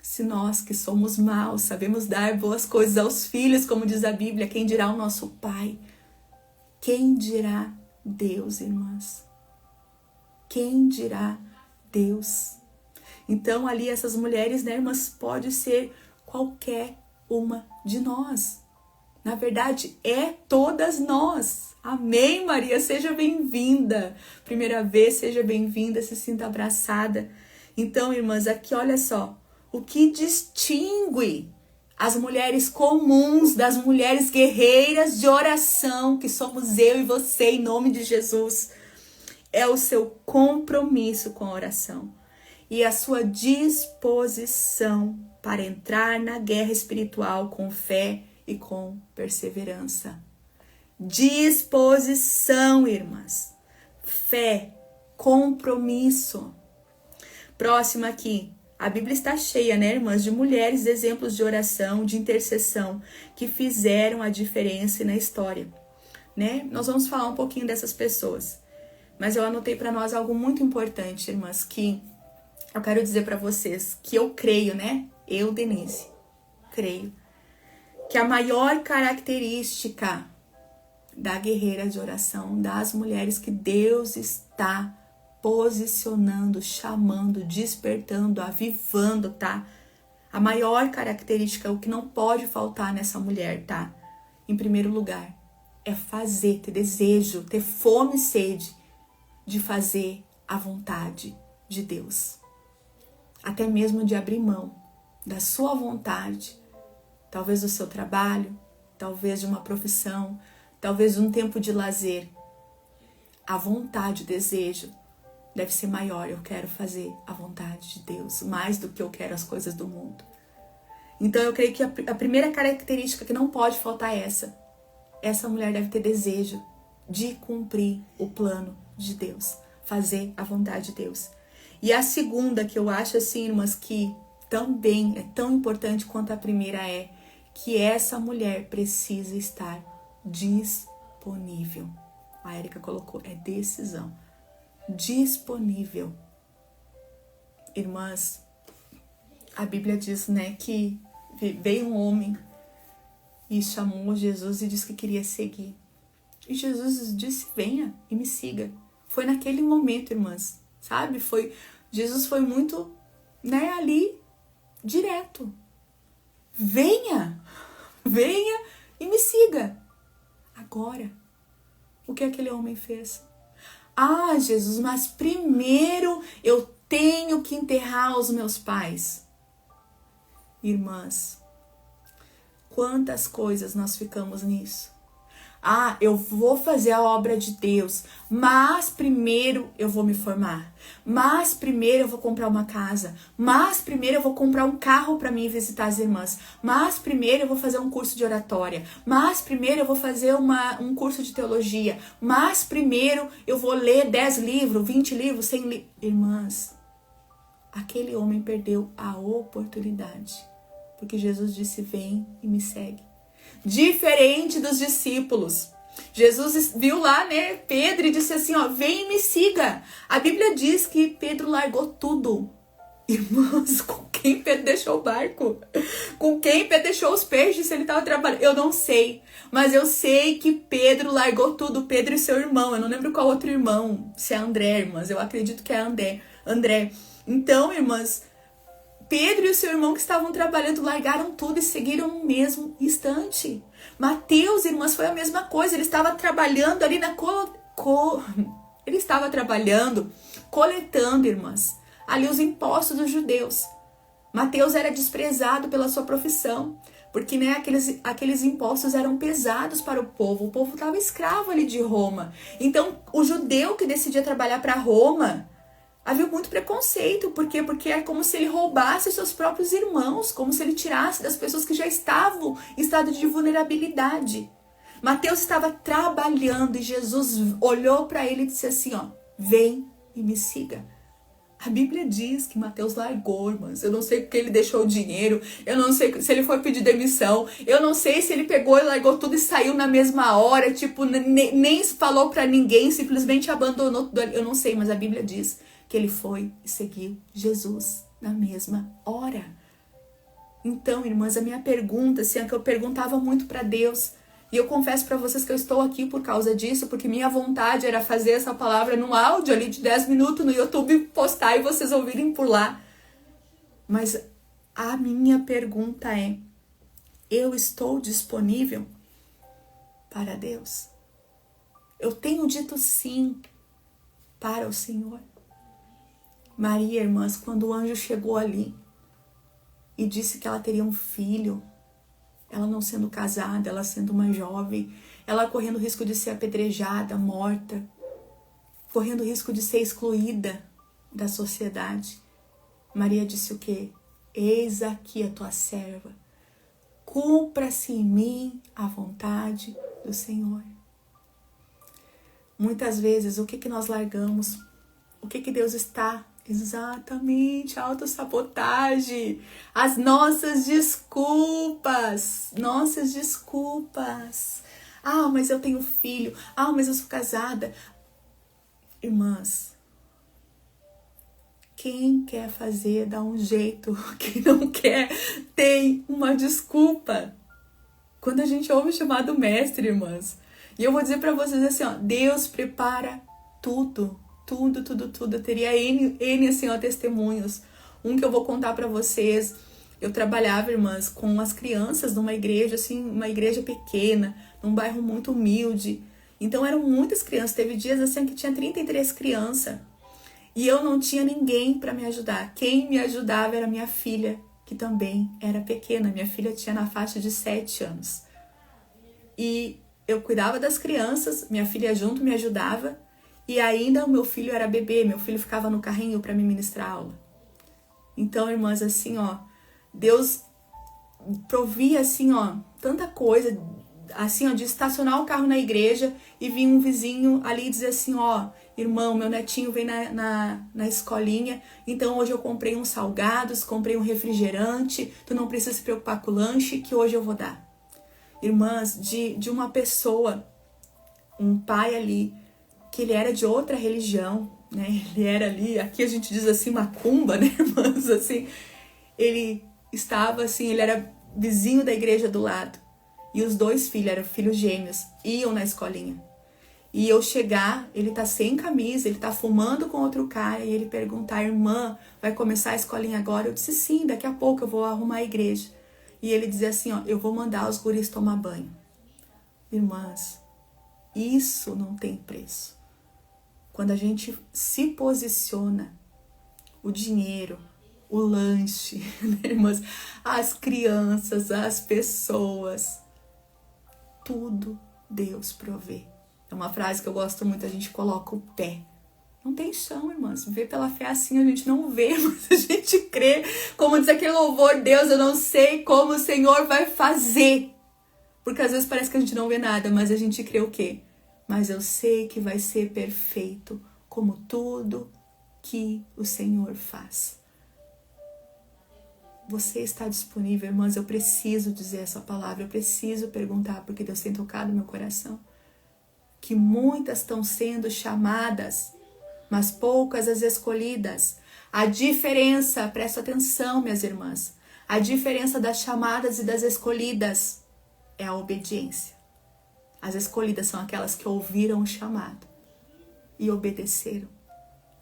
Se nós que somos maus sabemos dar boas coisas aos filhos, como diz a Bíblia, quem dirá o nosso Pai? Quem dirá Deus, irmãs? Quem dirá Deus? Então ali essas mulheres, né, irmãs, pode ser qualquer uma de nós. Na verdade, é todas nós. Amém, Maria? Seja bem-vinda. Primeira vez, seja bem-vinda, se sinta abraçada. Então, irmãs, aqui olha só. O que distingue As mulheres comuns, das mulheres guerreiras de oração, que somos eu e você, em nome de Jesus. É o seu compromisso com a oração e a sua disposição para entrar na guerra espiritual com fé e com perseverança. Disposição, irmãs. Fé, compromisso. Próximo aqui. A Bíblia está cheia, né, irmãs, de mulheres, de exemplos de oração, de intercessão, que fizeram a diferença na história, né? Nós vamos falar um pouquinho dessas pessoas. Mas eu anotei para nós algo muito importante, irmãs, que eu quero dizer para vocês, que eu creio, né? Eu, Denise, creio que a maior característica da guerreira de oração, das mulheres que Deus está posicionando, chamando, despertando, avivando, tá? A maior característica, o que não pode faltar nessa mulher, tá? Em primeiro lugar, é fazer, ter desejo, ter fome e sede de fazer a vontade de Deus. Até mesmo de abrir mão da sua vontade, talvez do seu trabalho, talvez de uma profissão, talvez de um tempo de lazer. A vontade, o desejo deve ser maior. Eu quero fazer a vontade de Deus, mais do que eu quero as coisas do mundo. Então eu creio que a primeira característica que não pode faltar é essa. Essa mulher deve ter desejo de cumprir o plano de Deus, fazer a vontade de Deus. E a segunda, que eu acho assim, irmãs, que também é tão importante quanto a primeira, é que essa mulher precisa estar disponível. A Érica colocou, é decisão. Disponível. Irmãs, a Bíblia diz, né, que veio um homem e chamou Jesus e disse que queria seguir. E Jesus disse, venha e me siga. Foi naquele momento, irmãs, sabe? Jesus foi muito, né, ali, direto. Venha e me siga. Agora, o que aquele homem fez? Ah, Jesus, mas primeiro eu tenho que enterrar os meus pais. Irmãs, quantas coisas nós ficamos nisso? Ah, eu vou fazer a obra de Deus, mas primeiro eu vou me formar. Mas primeiro eu vou comprar uma casa. Mas primeiro eu vou comprar um carro para mim visitar as irmãs. Mas primeiro eu vou fazer um curso de oratória. Mas primeiro eu vou fazer um curso de teologia. Mas primeiro eu vou ler 10 livros, 20 livros, 100 livros. Irmãs, aquele homem perdeu a oportunidade. Porque Jesus disse, vem e me segue. Diferente dos discípulos. Jesus viu lá, né, Pedro e disse assim, ó, vem e me siga. A Bíblia diz que Pedro largou tudo. Irmãos, com quem Pedro deixou o barco? Com quem Pedro deixou os peixes se ele estava trabalhando? Eu não sei. Mas eu sei que Pedro largou tudo. Pedro e seu irmão. Eu não lembro qual outro irmão. Se é André, irmãs. Eu acredito que é André. Então, irmãs, Pedro e o seu irmão que estavam trabalhando largaram tudo e seguiram no mesmo instante. Mateus, irmãs, foi a mesma coisa. Ele estava trabalhando ali ele estava trabalhando, coletando, irmãs, ali os impostos dos judeus. Mateus era desprezado pela sua profissão, porque, né, aqueles impostos eram pesados para o povo estava escravo ali de Roma. Então, o judeu que decidia trabalhar para Roma, havia muito preconceito. Por quê? Porque é como se ele roubasse seus próprios irmãos, como se ele tirasse das pessoas que já estavam em estado de vulnerabilidade. Mateus estava trabalhando e Jesus olhou para ele e disse assim, ó, vem e me siga. A Bíblia diz que Mateus largou, irmãs. Eu não sei porque ele deixou o dinheiro, eu não sei se ele foi pedir demissão, eu não sei se ele pegou e largou tudo e saiu na mesma hora, tipo, nem falou para ninguém, simplesmente abandonou tudo ali. Eu não sei, mas a Bíblia diz que ele foi e seguiu Jesus na mesma hora. Então, irmãs, a minha pergunta, assim, é que eu perguntava muito para Deus, e eu confesso para vocês que eu estou aqui por causa disso, porque minha vontade era fazer essa palavra num áudio ali de 10 minutos no YouTube, postar e vocês ouvirem por lá. Mas a minha pergunta é, eu estou disponível para Deus? Eu tenho dito sim para o Senhor? Maria, irmãs, quando o anjo chegou ali e disse que ela teria um filho, ela não sendo casada, ela sendo uma jovem, ela correndo o risco de ser apedrejada, morta, correndo o risco de ser excluída da sociedade. Maria disse o quê? Eis aqui a tua serva, cumpra-se em mim a vontade do Senhor. Muitas vezes, o que nós largamos? O que Deus está? Exatamente, autossabotagem, as nossas desculpas. Ah, mas eu tenho filho. Ah, mas eu sou casada. Irmãs, quem quer fazer dá um jeito, quem não quer tem uma desculpa. Quando a gente ouve o chamado mestre, irmãs, e eu vou dizer para vocês assim, ó, Deus prepara tudo. Eu teria N assim, ó, testemunhos. Um que eu vou contar para vocês. Eu trabalhava, irmãs, com as crianças numa igreja, assim, uma igreja pequena, num bairro muito humilde. Então eram muitas crianças. Teve dias assim que tinha 33 crianças. E eu não tinha ninguém para me ajudar. Quem me ajudava era minha filha, que também era pequena. Minha filha tinha na faixa de 7 anos. E eu cuidava das crianças, minha filha junto me ajudava. E ainda o meu filho era bebê, meu filho ficava no carrinho para me ministrar aula. Então, irmãs, assim, ó, Deus provia, assim, ó, tanta coisa, assim, ó, de estacionar o carro na igreja e vir um vizinho ali dizer assim, ó, irmão, meu netinho vem na escolinha, então hoje eu comprei uns salgados, comprei um refrigerante, tu não precisa se preocupar com o lanche que hoje eu vou dar. Irmãs, de uma pessoa, um pai ali, que ele era de outra religião, né? Ele era ali, aqui a gente diz assim, macumba, né, irmãs? Assim, ele estava assim, ele era vizinho da igreja do lado. E os dois filhos, eram filhos gêmeos, iam na escolinha. E eu chegar, ele tá sem camisa, ele tá fumando com outro cara, e ele perguntar, irmã, vai começar a escolinha agora? Eu disse, sim, daqui a pouco eu vou arrumar a igreja. E ele dizia assim, ó, eu vou mandar os guris tomar banho. Irmãs, isso não tem preço. Quando a gente se posiciona, o dinheiro, o lanche, né, irmãs, as crianças, as pessoas, tudo Deus provê. É uma frase que eu gosto muito, a gente coloca o pé. Não tem chão, irmãs. Ver pela fé assim a gente não vê, mas a gente crê. Como diz aquele louvor, Deus, eu não sei como o Senhor vai fazer. Porque às vezes parece que a gente não vê nada, mas a gente crê o quê? Mas eu sei que vai ser perfeito, como tudo que o Senhor faz. Você está disponível, irmãs? Eu preciso dizer essa palavra, eu preciso perguntar, porque Deus tem tocado meu coração. Que muitas estão sendo chamadas, mas poucas as escolhidas. A diferença, presta atenção, minhas irmãs, a diferença das chamadas e das escolhidas é a obediência. As escolhidas são aquelas que ouviram o chamado e obedeceram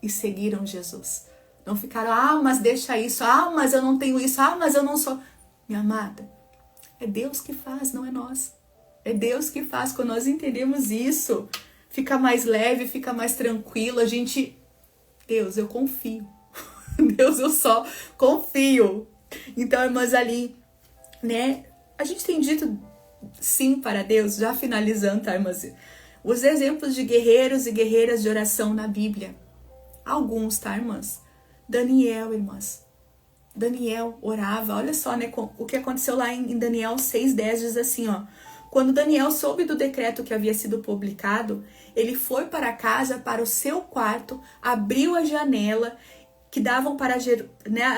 e seguiram Jesus. Não ficaram, mas deixa isso, mas eu não tenho isso, mas eu não sou. Minha amada, é Deus que faz, não é nós. É Deus que faz. Quando nós entendemos isso, fica mais leve, fica mais tranquilo. A gente, Deus, eu confio. Deus, eu só confio. Então, irmãs, ali, né, a gente tem dito sim para Deus, já finalizando, tá, irmãs? Os exemplos de guerreiros e guerreiras de oração na Bíblia. Alguns, tá, irmãs? Daniel, irmãs. Daniel orava, olha só, né, o que aconteceu lá em Daniel 6:10 diz assim, ó. Quando Daniel soube do decreto que havia sido publicado, ele foi para casa, para o seu quarto, abriu a janela que davam para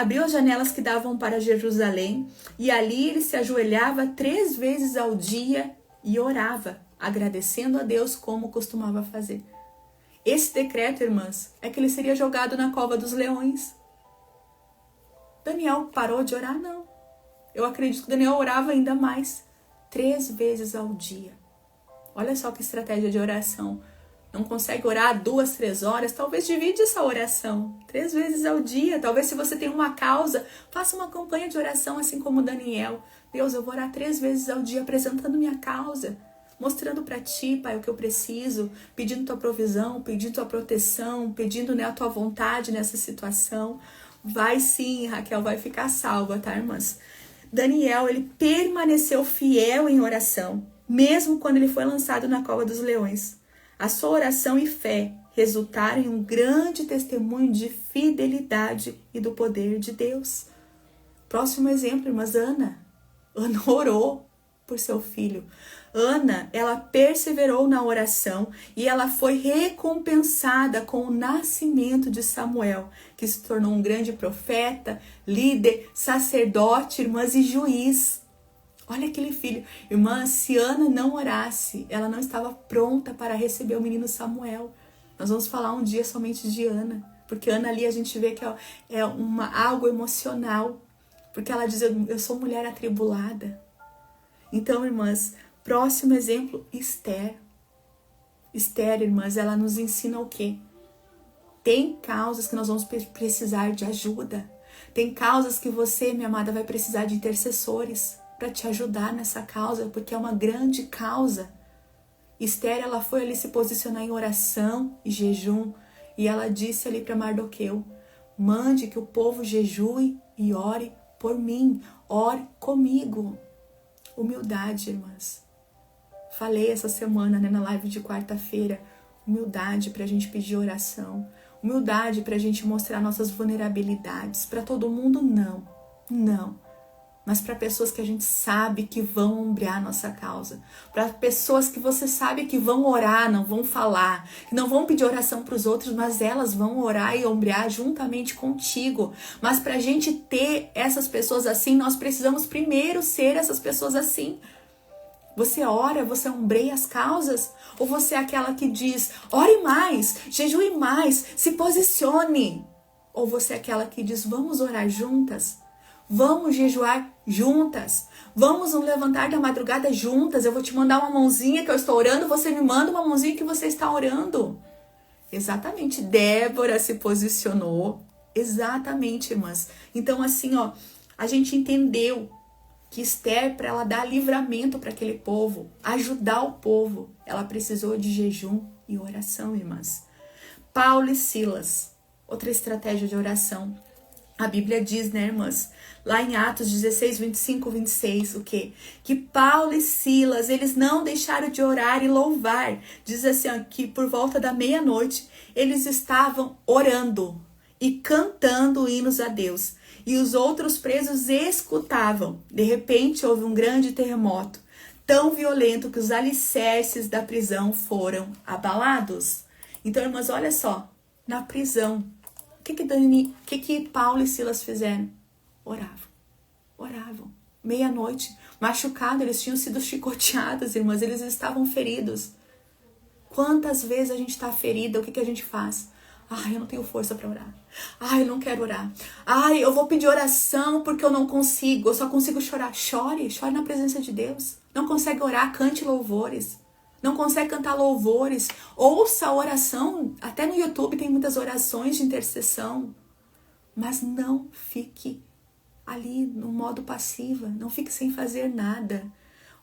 abriu as janelas que davam para Jerusalém, e ali ele se ajoelhava 3 vezes ao dia e orava, agradecendo a Deus como costumava fazer. Esse decreto, irmãs, é que ele seria jogado na cova dos leões. Daniel parou de orar? Não. Eu acredito que Daniel orava ainda mais, 3 vezes ao dia. Olha só que estratégia de oração. Não consegue orar 2, 3 horas? Talvez divide essa oração 3 vezes ao dia. Talvez se você tem uma causa, faça uma campanha de oração assim como Daniel. Deus, eu vou orar 3 vezes ao dia apresentando minha causa, mostrando para ti, Pai, o que eu preciso, pedindo tua provisão, pedindo tua proteção, pedindo, né, a tua vontade nessa situação. Vai sim, Raquel, vai ficar salva, tá, irmãs? Daniel, ele permaneceu fiel em oração, mesmo quando ele foi lançado na cova dos leões. A sua oração e fé resultaram em um grande testemunho de fidelidade e do poder de Deus. Próximo exemplo, irmãs, Ana. Ana orou por seu filho. Ana, ela perseverou na oração e ela foi recompensada com o nascimento de Samuel, que se tornou um grande profeta, líder, sacerdote, irmãs, e juiz. Olha aquele filho. Irmãs, se Ana não orasse, ela não estava pronta para receber o menino Samuel. Nós vamos falar um dia somente de Ana, porque Ana ali a gente vê que é algo emocional, porque ela diz, eu sou mulher atribulada. Então, irmãs, próximo exemplo, Esther. Esther, irmãs, ela nos ensina o quê? Tem causas que nós vamos precisar de ajuda. Tem causas que você, minha amada, vai precisar de intercessores para te ajudar nessa causa, porque é uma grande causa. Esther, ela foi ali se posicionar em oração e jejum, e ela disse ali para Mardoqueu, mande que o povo jejue e ore por mim, ore comigo. Humildade, irmãs. Falei essa semana, na live de quarta-feira, humildade para a gente pedir oração, humildade para a gente mostrar nossas vulnerabilidades. Para todo mundo, não. Mas para pessoas que a gente sabe que vão ombrear a nossa causa. Para pessoas que você sabe que vão orar, não vão falar, que não vão pedir oração para os outros, mas elas vão orar e ombrear juntamente contigo. Mas para a gente ter essas pessoas assim, nós precisamos primeiro ser essas pessoas assim. Você ora, você ombreia as causas? Ou você é aquela que diz, ore mais, jejue mais, se posicione? Ou você é aquela que diz, vamos orar juntas? Vamos jejuar juntas. Vamos nos levantar da madrugada juntas. Eu vou te mandar uma mãozinha que eu estou orando. Você me manda uma mãozinha que você está orando. Exatamente. Débora se posicionou. Exatamente, irmãs. Então, assim, a gente entendeu que Esther, para ela dar livramento para aquele povo, ajudar o povo, ela precisou de jejum e oração, irmãs. Paulo e Silas. Outra estratégia de oração. A Bíblia diz, irmãs, lá em Atos 16, 25, 26, o quê? Que Paulo e Silas, eles não deixaram de orar e louvar. Diz assim, que por volta da meia-noite, eles estavam orando e cantando hinos a Deus. E os outros presos escutavam. De repente, houve um grande terremoto, tão violento que os alicerces da prisão foram abalados. Então, irmãs, olha só, na prisão, o que Paulo e Silas fizeram? Oravam. Meia-noite, machucados, eles tinham sido chicoteados, irmãs, eles estavam feridos. Quantas vezes a gente está ferida, o que a gente faz? Ai, eu não tenho força para orar. Ai, eu não quero orar. Ai, eu vou pedir oração porque eu não consigo, eu só consigo chorar. Chore na presença de Deus. Não consegue orar, cante louvores. Não consegue cantar louvores, ouça a oração, até no YouTube tem muitas orações de intercessão, mas não fique ali no modo passiva, não fique sem fazer nada.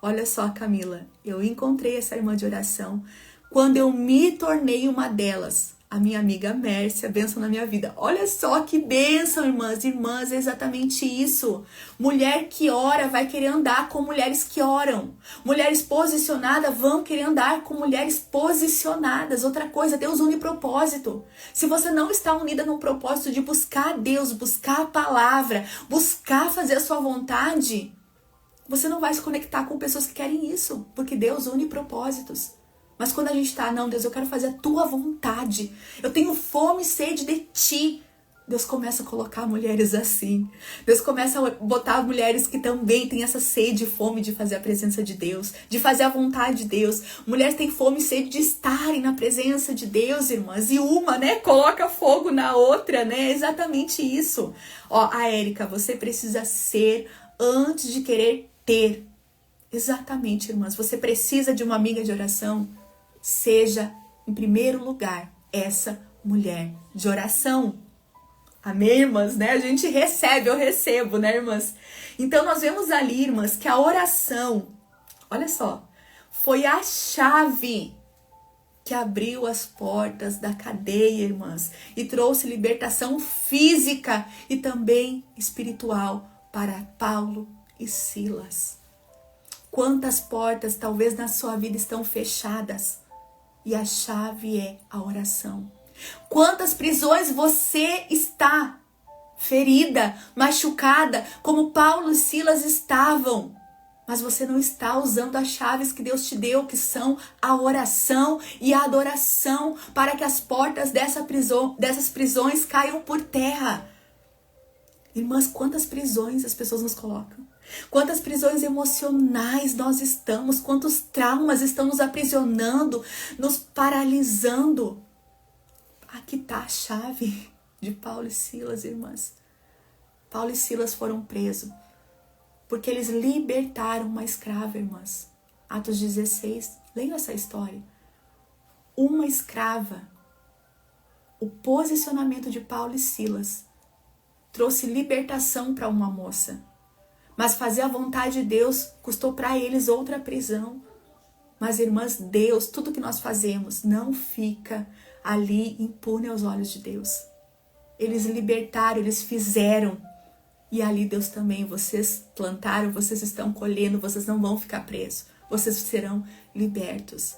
Olha só, Camila, eu encontrei essa irmã de oração quando eu me tornei uma delas. A minha amiga Mércia, bênção na minha vida. Olha só que bênção, irmãs. Irmãs, é exatamente isso. Mulher que ora vai querer andar com mulheres que oram. Mulheres posicionadas vão querer andar com mulheres posicionadas. Outra coisa, Deus une propósito. Se você não está unida no propósito de buscar Deus, buscar a palavra, buscar fazer a sua vontade, você não vai se conectar com pessoas que querem isso, porque Deus une propósitos. Mas quando a gente tá, não, Deus, eu quero fazer a tua vontade. Eu tenho fome e sede de ti. Deus começa a colocar mulheres assim. Deus começa a botar mulheres que também têm essa sede e fome de fazer a presença de Deus, de fazer a vontade de Deus. Mulheres têm fome e sede de estarem na presença de Deus, irmãs. E uma, coloca fogo na outra, É exatamente isso. A Érica, você precisa ser antes de querer ter. Exatamente, irmãs. Você precisa de uma amiga de oração. Seja, em primeiro lugar, essa mulher de oração. Amém, irmãs, A gente recebe, eu recebo, irmãs? Então, nós vemos ali, irmãs, que a oração, olha só, foi a chave que abriu as portas da cadeia, irmãs, e trouxe libertação física e também espiritual para Paulo e Silas. Quantas portas talvez na sua vida estão fechadas e a chave é a oração. Quantas prisões você está ferida, machucada, como Paulo e Silas estavam, mas você não está usando as chaves que Deus te deu, que são a oração e a adoração, para que as portas dessas prisões caiam por terra. Irmãs, quantas prisões as pessoas nos colocam? Quantas prisões emocionais nós estamos? Quantos traumas estão nos aprisionando, nos paralisando? Aqui está a chave de Paulo e Silas, irmãs. Paulo e Silas foram presos porque eles libertaram uma escrava, irmãs. Atos 16, leiam essa história. Uma escrava. O posicionamento de Paulo e Silas trouxe libertação para uma moça. Mas fazer a vontade de Deus custou para eles outra prisão. Mas, irmãs, Deus, tudo que nós fazemos não fica ali impune aos olhos de Deus. Eles libertaram, eles fizeram. E ali Deus também, vocês plantaram, vocês estão colhendo, vocês não vão ficar presos. Vocês serão libertos.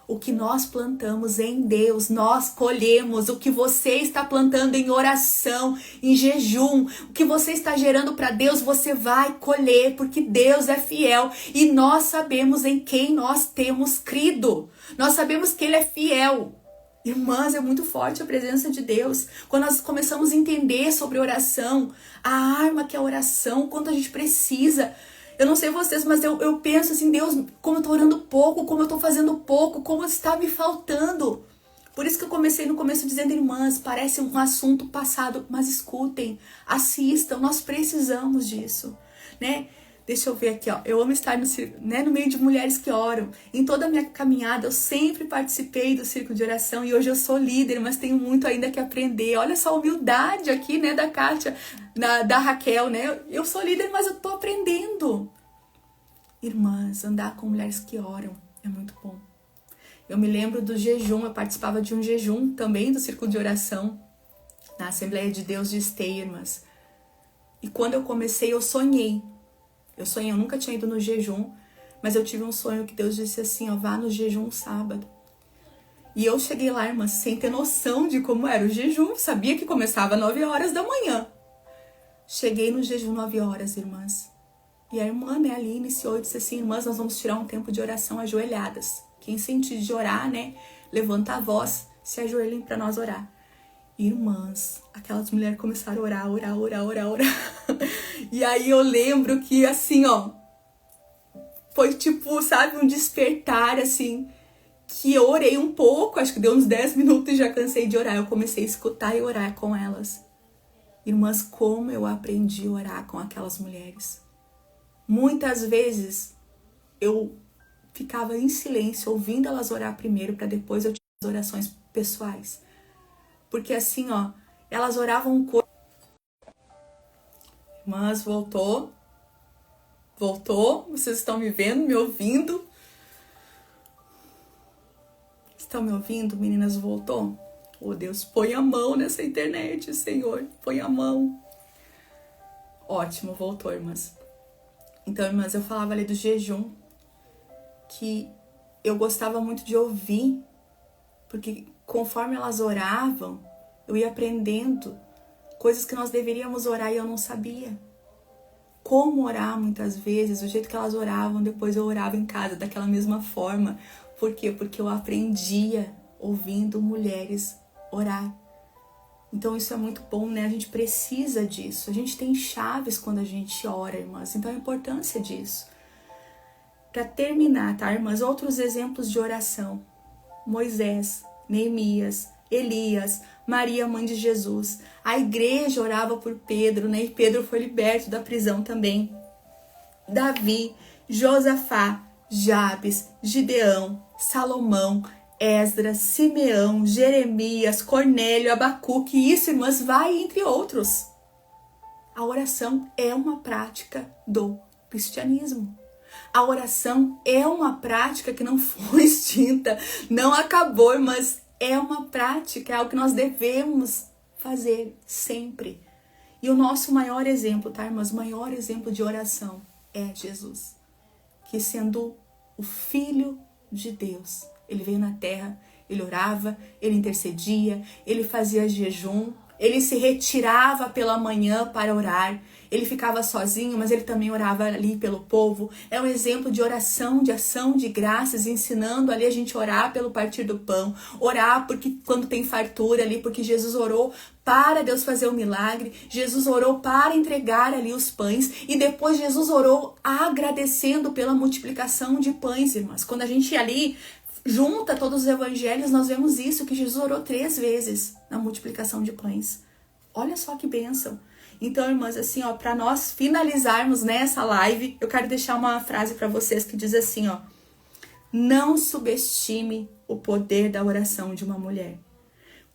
O que nós plantamos em Deus, nós colhemos. O que você está plantando em oração, em jejum, o que você está gerando para Deus, você vai colher, porque Deus é fiel. E nós sabemos em quem nós temos crido. Nós sabemos que Ele é fiel. Irmãs, é muito forte a presença de Deus. Quando nós começamos a entender sobre oração, a arma que é a oração, quanto a gente precisa. Eu não sei vocês, mas eu penso assim, Deus, como eu tô orando pouco, como eu tô fazendo pouco, como está me faltando. Por isso que eu comecei no começo dizendo, irmãs, parece um assunto passado, mas escutem, assistam, nós precisamos disso, né? Deixa eu ver aqui, ó. Eu amo estar no meio de mulheres que oram. Em toda a minha caminhada, eu sempre participei do círculo de oração e hoje eu sou líder, mas tenho muito ainda que aprender. Olha só a humildade aqui, né, da Kátia, da Raquel, né? Eu sou líder, mas eu tô aprendendo. Irmãs, andar com mulheres que oram é muito bom. Eu me lembro do jejum, eu participava de um jejum também do círculo de oração na Assembleia de Deus de Esteio, irmãs. E quando eu comecei, eu sonhei. Eu nunca tinha ido no jejum, mas eu tive um sonho que Deus disse assim, ó, vá no jejum sábado. E eu cheguei lá, irmã, sem ter noção de como era o jejum, sabia que começava às 9 horas da manhã. Cheguei no jejum 9 horas, irmãs. E a irmã, né, ali iniciou e disse assim, irmãs, nós vamos tirar um tempo de oração ajoelhadas. Quem sentir de orar, né, levanta a voz, se ajoelhem para nós orar. Irmãs, aquelas mulheres começaram a orar. E aí eu lembro que assim, ó, foi tipo, sabe, um despertar, assim, que eu orei um pouco, acho que deu uns 10 minutos e já cansei de orar. Eu comecei a escutar e orar com elas. Irmãs, como eu aprendi a orar com aquelas mulheres. Muitas vezes eu ficava em silêncio, ouvindo elas orar primeiro, para depois eu tirar as orações pessoais. Porque assim, ó, elas oravam um corpo. Irmãs, voltou. Vocês estão me vendo, me ouvindo? Estão me ouvindo, meninas? Voltou? Oh, Deus, põe a mão nessa internet, Senhor. Põe a mão. Ótimo, voltou, irmãs. Então, irmãs, eu falava ali do jejum, que eu gostava muito de ouvir, porque conforme elas oravam, eu ia aprendendo coisas que nós deveríamos orar e eu não sabia. Como orar muitas vezes, o jeito que elas oravam, depois eu orava em casa daquela mesma forma. Por quê? Porque eu aprendia ouvindo mulheres orar. Então isso é muito bom, né? A gente precisa disso. A gente tem chaves quando a gente ora, irmãs. Então a importância disso. Para terminar, tá, irmãs? Outros exemplos de oração. Moisés, Neemias, Elias, Maria, mãe de Jesus. A igreja orava por Pedro, né? E Pedro foi liberto da prisão também. Davi, Josafá, Jabes, Gideão, Salomão, Esdras, Simeão, Jeremias, Cornélio, Abacuque. Isso, irmãs, vai entre outros. A oração é uma prática do cristianismo. A oração é uma prática que não foi extinta, não acabou, mas é uma prática, é algo que nós devemos fazer sempre. E o nosso maior exemplo, tá, irmãs? O maior exemplo de oração é Jesus, que sendo o Filho de Deus, ele veio na terra, ele orava, ele intercedia, ele fazia jejum, ele se retirava pela manhã para orar, ele ficava sozinho, mas ele também orava ali pelo povo. É um exemplo de oração, de ação de graças, ensinando ali a gente orar pelo partir do pão, orar porque quando tem fartura ali, porque Jesus orou para Deus fazer o milagre, Jesus orou para entregar ali os pães, e depois Jesus orou agradecendo pela multiplicação de pães, irmãs. Quando a gente ali junta todos os evangelhos, nós vemos isso, que Jesus orou 3 vezes na multiplicação de pães. Olha só que bênção. Então, irmãs, assim, ó, para nós finalizarmos nessa live, eu quero deixar uma frase para vocês que diz assim, ó: não subestime o poder da oração de uma mulher.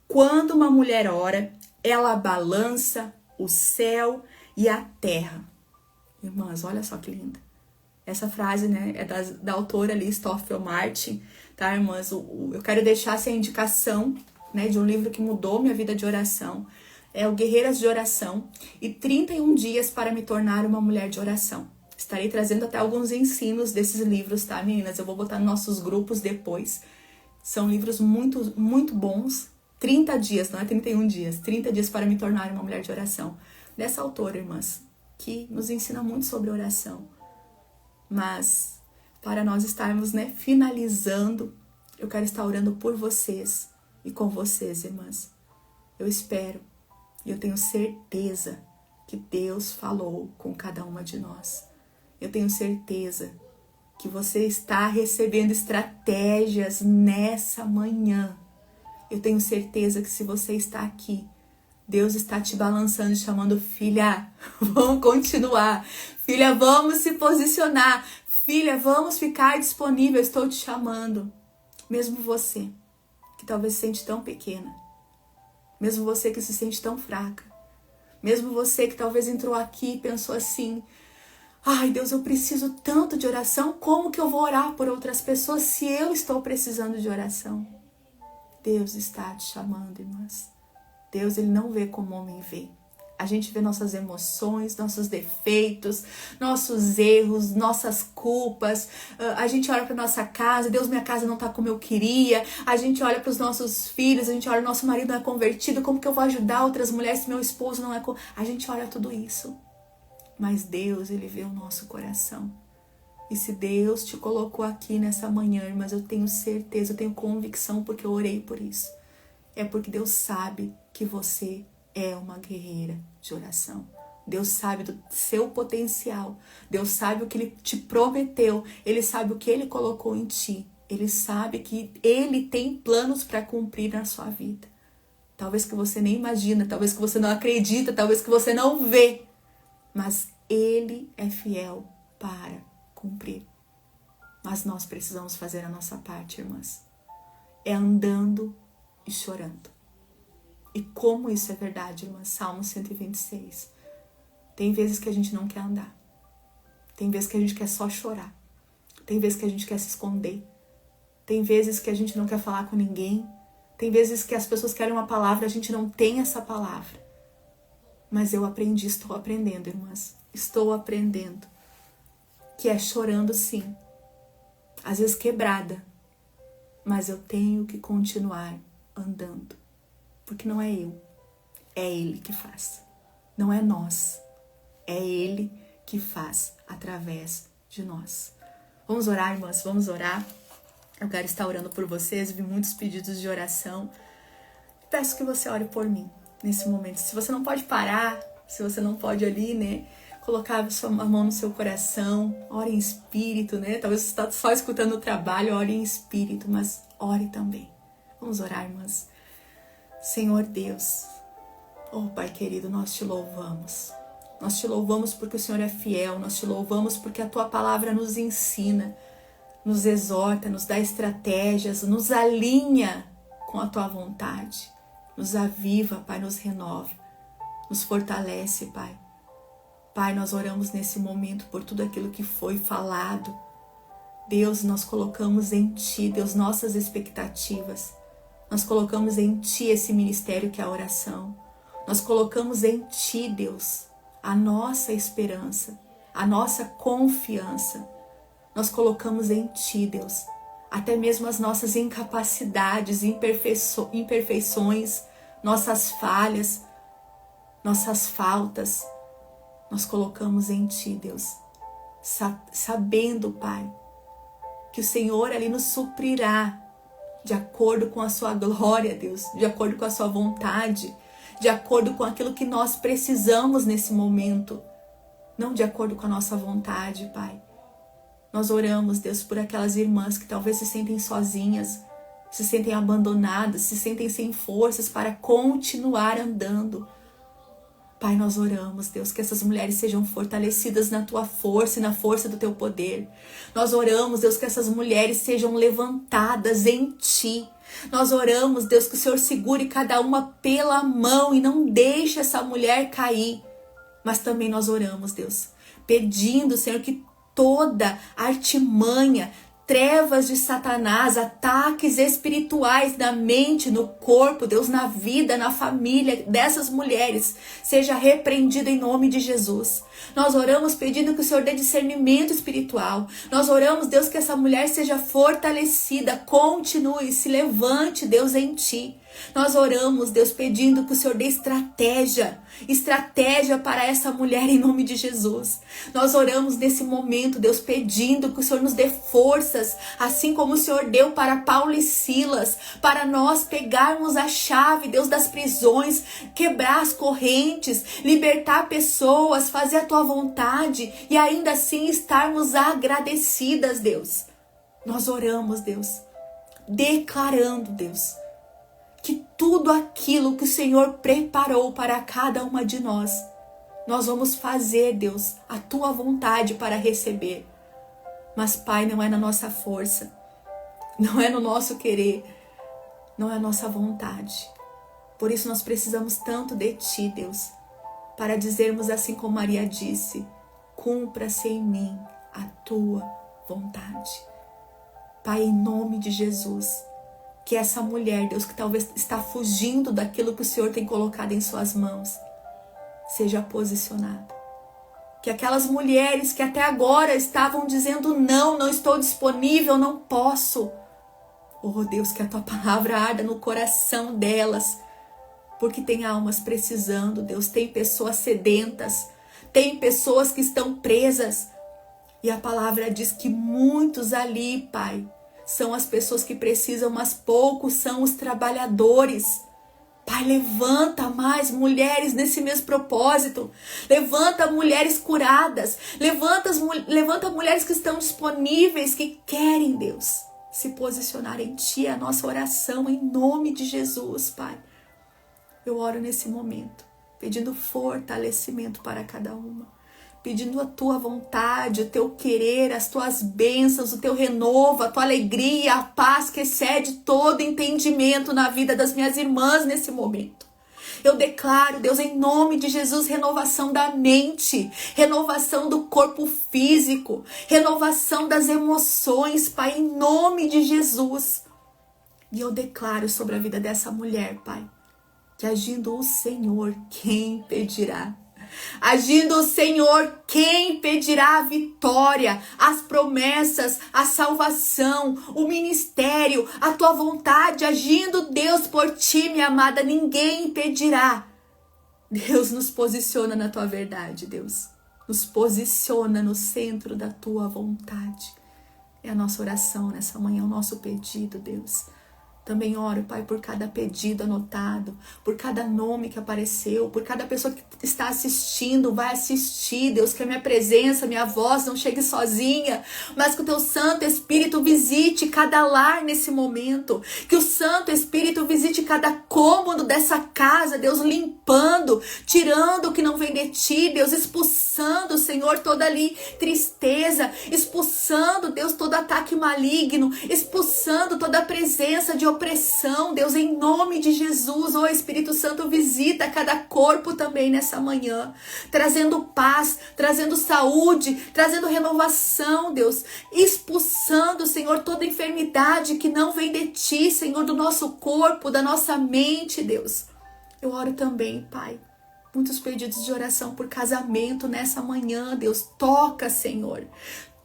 Quando uma mulher ora, ela balança o céu e a terra. Irmãs, olha só que linda. Essa frase, né, é da autora ali, Stoffel Martin, tá, irmãs? Eu quero deixar essa indicação, né, de um livro que mudou minha vida de oração. É o Guerreiras de Oração e 31 dias para me tornar uma mulher de oração. Estarei trazendo até alguns ensinos desses livros, tá, meninas? Eu vou botar nos nossos grupos depois. São livros muito, muito bons. 30 dias, não é 31 dias. 30 dias para me tornar uma mulher de oração. Dessa autora, irmãs, que nos ensina muito sobre oração. Mas, para nós estarmos, né, finalizando, eu quero estar orando por vocês e com vocês, irmãs. Eu espero e eu tenho certeza que Deus falou com cada uma de nós. Eu tenho certeza que você está recebendo estratégias nessa manhã. Eu tenho certeza que se você está aqui, Deus está te balançando e chamando: filha, vamos continuar. Filha, vamos se posicionar. Filha, vamos ficar disponível. Eu estou te chamando. Mesmo você, que talvez se sente tão pequena. Mesmo você que se sente tão fraca. Mesmo você que talvez entrou aqui e pensou assim: ai, Deus, eu preciso tanto de oração. Como que eu vou orar por outras pessoas se eu estou precisando de oração? Deus está te chamando, irmãs. Deus, ele não vê como o homem vê. A gente vê nossas emoções, nossos defeitos, nossos erros, nossas culpas. A gente olha para nossa casa: Deus, minha casa não está como eu queria. A gente olha para os nossos filhos, a gente olha: nosso marido não é convertido, como que eu vou ajudar outras mulheres se meu esposo não é A gente olha tudo isso. Mas Deus, ele vê o nosso coração. E se Deus te colocou aqui nessa manhã, irmãs, eu tenho certeza, eu tenho convicção, porque eu orei por isso. É porque Deus sabe que você é uma guerreira de oração. Deus sabe do seu potencial. Deus sabe o que Ele te prometeu. Ele sabe o que Ele colocou em ti. Ele sabe que Ele tem planos para cumprir na sua vida. Talvez que você nem imagina, talvez que você não acredita, talvez que você não vê. Mas Ele é fiel para cumprir. Mas nós precisamos fazer a nossa parte, irmãs. É andando e chorando. E como isso é verdade, irmã? Salmo 126. Tem vezes que a gente não quer andar. Tem vezes que a gente quer só chorar. Tem vezes que a gente quer se esconder. Tem vezes que a gente não quer falar com ninguém. Tem vezes que as pessoas querem uma palavra, a gente não tem essa palavra. Mas eu aprendi, estou aprendendo, irmãs. Estou aprendendo. Que é chorando, sim. Às vezes quebrada. Mas eu tenho que continuar andando. Porque não é eu, é Ele que faz. Não é nós, é Ele que faz através de nós. Vamos orar, irmãs, vamos orar. Eu quero estar orando por vocês, vi muitos pedidos de oração. Peço que você ore por mim nesse momento. Se você não pode parar, se você não pode ali, né, colocar a mão no seu coração, ore em espírito, né? Talvez você está só escutando o trabalho, ore em espírito, mas ore também. Vamos orar, irmãs. Senhor Deus, oh Pai querido, nós te louvamos. Nós te louvamos porque o Senhor é fiel, nós te louvamos porque a Tua palavra nos ensina, nos exorta, nos dá estratégias, nos alinha com a Tua vontade, nos aviva, Pai, nos renova, nos fortalece, Pai. Pai, nós oramos nesse momento por tudo aquilo que foi falado. Deus, nós colocamos em Ti, Deus, nossas expectativas. Nós colocamos em Ti esse ministério que é a oração. Nós colocamos em Ti, Deus, a nossa esperança. a nossa confiança, nós colocamos em Ti, Deus. Até mesmo as nossas incapacidades, imperfeições, nossas falhas, nossas faltas, nós colocamos em Ti, Deus. Sabendo, Pai, que o Senhor ali nos suprirá de acordo com a Sua glória, Deus, de acordo com a Sua vontade, de acordo com aquilo que nós precisamos nesse momento, não de acordo com a nossa vontade, Pai. Nós oramos, Deus, por aquelas irmãs que talvez se sentem sozinhas, se sentem abandonadas, se sentem sem forças para continuar andando. Pai, nós oramos, Deus, que essas mulheres sejam fortalecidas na Tua força e na força do Teu poder. Nós oramos, Deus, que essas mulheres sejam levantadas em Ti. Nós oramos, Deus, que o Senhor segure cada uma pela mão e não deixe essa mulher cair. Mas também nós oramos, Deus, pedindo, Senhor, que toda artimanha, trevas de Satanás, ataques espirituais na mente, no corpo, Deus, na vida, na família dessas mulheres, seja repreendido em nome de Jesus. Nós oramos pedindo que o Senhor dê discernimento espiritual. Nós oramos, Deus, que essa mulher seja fortalecida, continue, se levante, Deus, em Ti. Nós oramos, Deus, pedindo que o Senhor dê estratégia para essa mulher em nome de Jesus. Nós oramos nesse momento, Deus, pedindo que o Senhor nos dê forças, assim como o Senhor deu para Paulo e Silas, para nós pegarmos a chave, Deus, das prisões, quebrar as correntes, libertar pessoas, fazer a Tua vontade e ainda assim estarmos agradecidas, Deus. Nós oramos, Deus, declarando, Deus, que tudo aquilo que o Senhor preparou para cada uma de nós vamos fazer, Deus, a Tua vontade para receber. Mas, Pai, não é na nossa força, não é no nosso querer, não é a nossa vontade. Por isso nós precisamos tanto de Ti, Deus, para dizermos assim como Maria disse: cumpra-se em mim a Tua vontade. Pai, em nome de Jesus, que essa mulher, Deus, que talvez está fugindo daquilo que o Senhor tem colocado em suas mãos, seja posicionada. Que aquelas mulheres que até agora estavam dizendo não estou disponível, não posso. Oh Deus, que a Tua palavra arda no coração delas, porque tem almas precisando, Deus, tem pessoas sedentas, tem pessoas que estão presas. E a palavra diz que muitos ali, Pai, são as pessoas que precisam, mas poucos são os trabalhadores. Pai, levanta mais mulheres nesse mesmo propósito. Levanta mulheres curadas. Levanta mulheres que estão disponíveis, que querem, Deus, se posicionar em Ti. A nossa oração em nome de Jesus, Pai. Eu oro nesse momento, pedindo fortalecimento para cada uma, pedindo a Tua vontade, o Teu querer, as Tuas bênçãos, o Teu renovo, a Tua alegria, a paz que excede todo entendimento na vida das minhas irmãs nesse momento. Eu declaro, Deus, em nome de Jesus, renovação da mente, renovação do corpo físico, renovação das emoções, Pai, em nome de Jesus. E eu declaro sobre a vida dessa mulher, Pai, que agindo o Senhor, quem impedirá? Agindo o Senhor, quem impedirá a vitória, as promessas, a salvação, o ministério, a Tua vontade? Agindo, Deus, por Ti, minha amada, ninguém impedirá. Deus, nos posiciona na Tua verdade, Deus. Nos posiciona no centro da Tua vontade. É a nossa oração nessa manhã, o nosso pedido, Deus. Também oro, Pai, por cada pedido anotado, por cada nome que apareceu, por cada pessoa que está assistindo, vai assistir, Deus, que a minha presença, minha voz não chegue sozinha, mas que o Teu Santo Espírito visite cada lar nesse momento, que o Santo Espírito visite cada cômodo dessa casa, Deus, limpando, tirando o que não vem de Ti, Deus, expulsando, Senhor, toda ali tristeza, expulsando, Deus, todo ataque maligno, expulsando toda a presença de opressão, Deus, em nome de Jesus. Oh, Espírito Santo, visita cada corpo também nessa manhã, trazendo paz, trazendo saúde, trazendo renovação, Deus, expulsando, Senhor, toda enfermidade que não vem de Ti, Senhor, do nosso corpo, da nossa mente, Deus. Eu oro também, Pai, Muitos pedidos de oração por casamento nessa manhã, Deus. Toca, Senhor.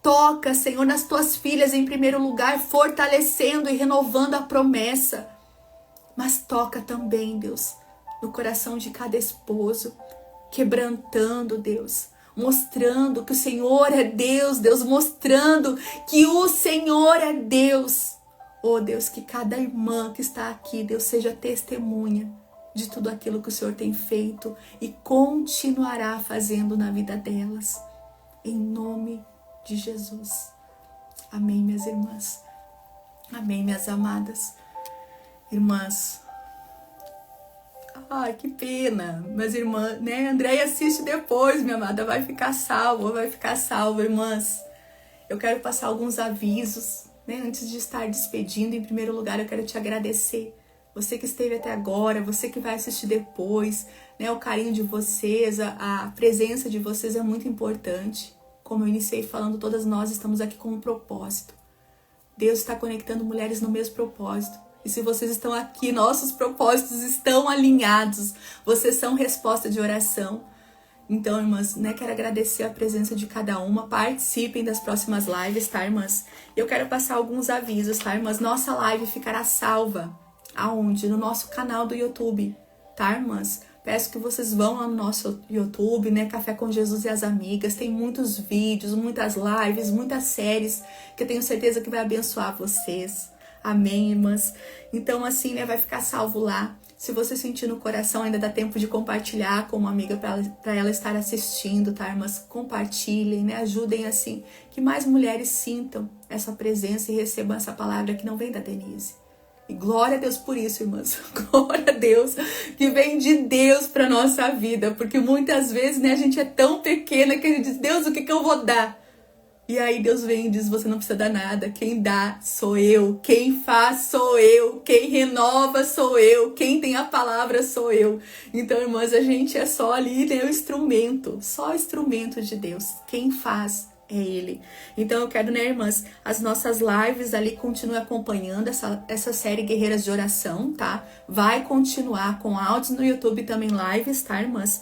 Toca, Senhor, nas tuas filhas em primeiro lugar, fortalecendo e renovando a promessa. Mas toca também, Deus, no coração de cada esposo, quebrantando, Deus, mostrando que o Senhor é Deus, Deus mostrando que o Senhor é Deus. Oh, Deus, que cada irmã que está aqui, Deus, seja testemunha de tudo aquilo que o Senhor tem feito e continuará fazendo na vida delas. Em nome de Jesus. Amém, minhas irmãs. Amém, minhas amadas. Irmãs, ai, que pena, mas irmã, né? Andréia assiste depois, minha amada, vai ficar salva, irmãs. Eu quero passar alguns avisos, né? Antes de estar despedindo, em primeiro lugar, eu quero te agradecer. Você que esteve até agora, você que vai assistir depois, né? O carinho de vocês, a presença de vocês é muito importante. Como eu iniciei falando, todas nós estamos aqui com um propósito. Deus está conectando mulheres no mesmo propósito. E se vocês estão aqui, nossos propósitos estão alinhados. Vocês são resposta de oração. Então, irmãs, né, quero agradecer a presença de cada uma. Participem das próximas lives, tá, irmãs? Eu quero passar alguns avisos, tá, irmãs? Nossa live ficará salva. Aonde? No nosso canal do YouTube, tá, irmãs? Peço que vocês vão lá no nosso YouTube, né? Café com Jesus e as Amigas. Tem muitos vídeos, muitas lives, muitas séries que eu tenho certeza que vai abençoar vocês. Amém, irmãs? Então, assim, né, vai ficar salvo lá. Se você sentir no coração, ainda dá tempo de compartilhar com uma amiga para ela estar assistindo, tá, irmãs? Compartilhem, né? Ajudem, assim, que mais mulheres sintam essa presença e recebam essa palavra que não vem da Denise. E glória a Deus por isso, irmãs. Glória a Deus que vem de Deus para nossa vida. Porque muitas vezes, né, a gente é tão pequena que a gente diz, Deus, o que eu vou dar? E aí Deus vem e diz, você não precisa dar nada. Quem dá sou eu. Quem faz sou eu. Quem renova sou eu. Quem tem a palavra sou eu. Então, irmãs, a gente é só ali, né, o instrumento. Só o instrumento de Deus. Quem faz é Ele. Então eu quero, né, irmãs, as nossas lives ali, continue acompanhando essa série Guerreiras de Oração, tá? Vai continuar com áudios no YouTube, também lives, tá, irmãs?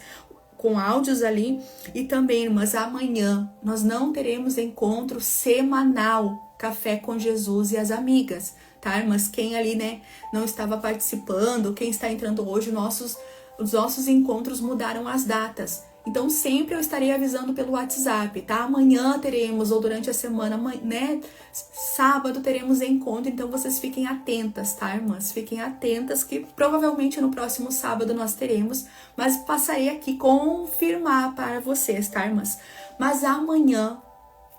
Com áudios ali. E também, irmãs, amanhã nós não teremos encontro semanal Café com Jesus e as Amigas, tá, irmãs? Quem ali, né, não estava participando, quem está entrando hoje, os nossos encontros mudaram as datas. Então, sempre eu estarei avisando pelo WhatsApp, tá? Amanhã teremos, ou durante a semana, né? Sábado teremos encontro, então vocês fiquem atentas, tá, irmãs? Fiquem atentas que provavelmente no próximo sábado nós teremos, mas passarei aqui confirmar para vocês, tá, irmãs? Mas amanhã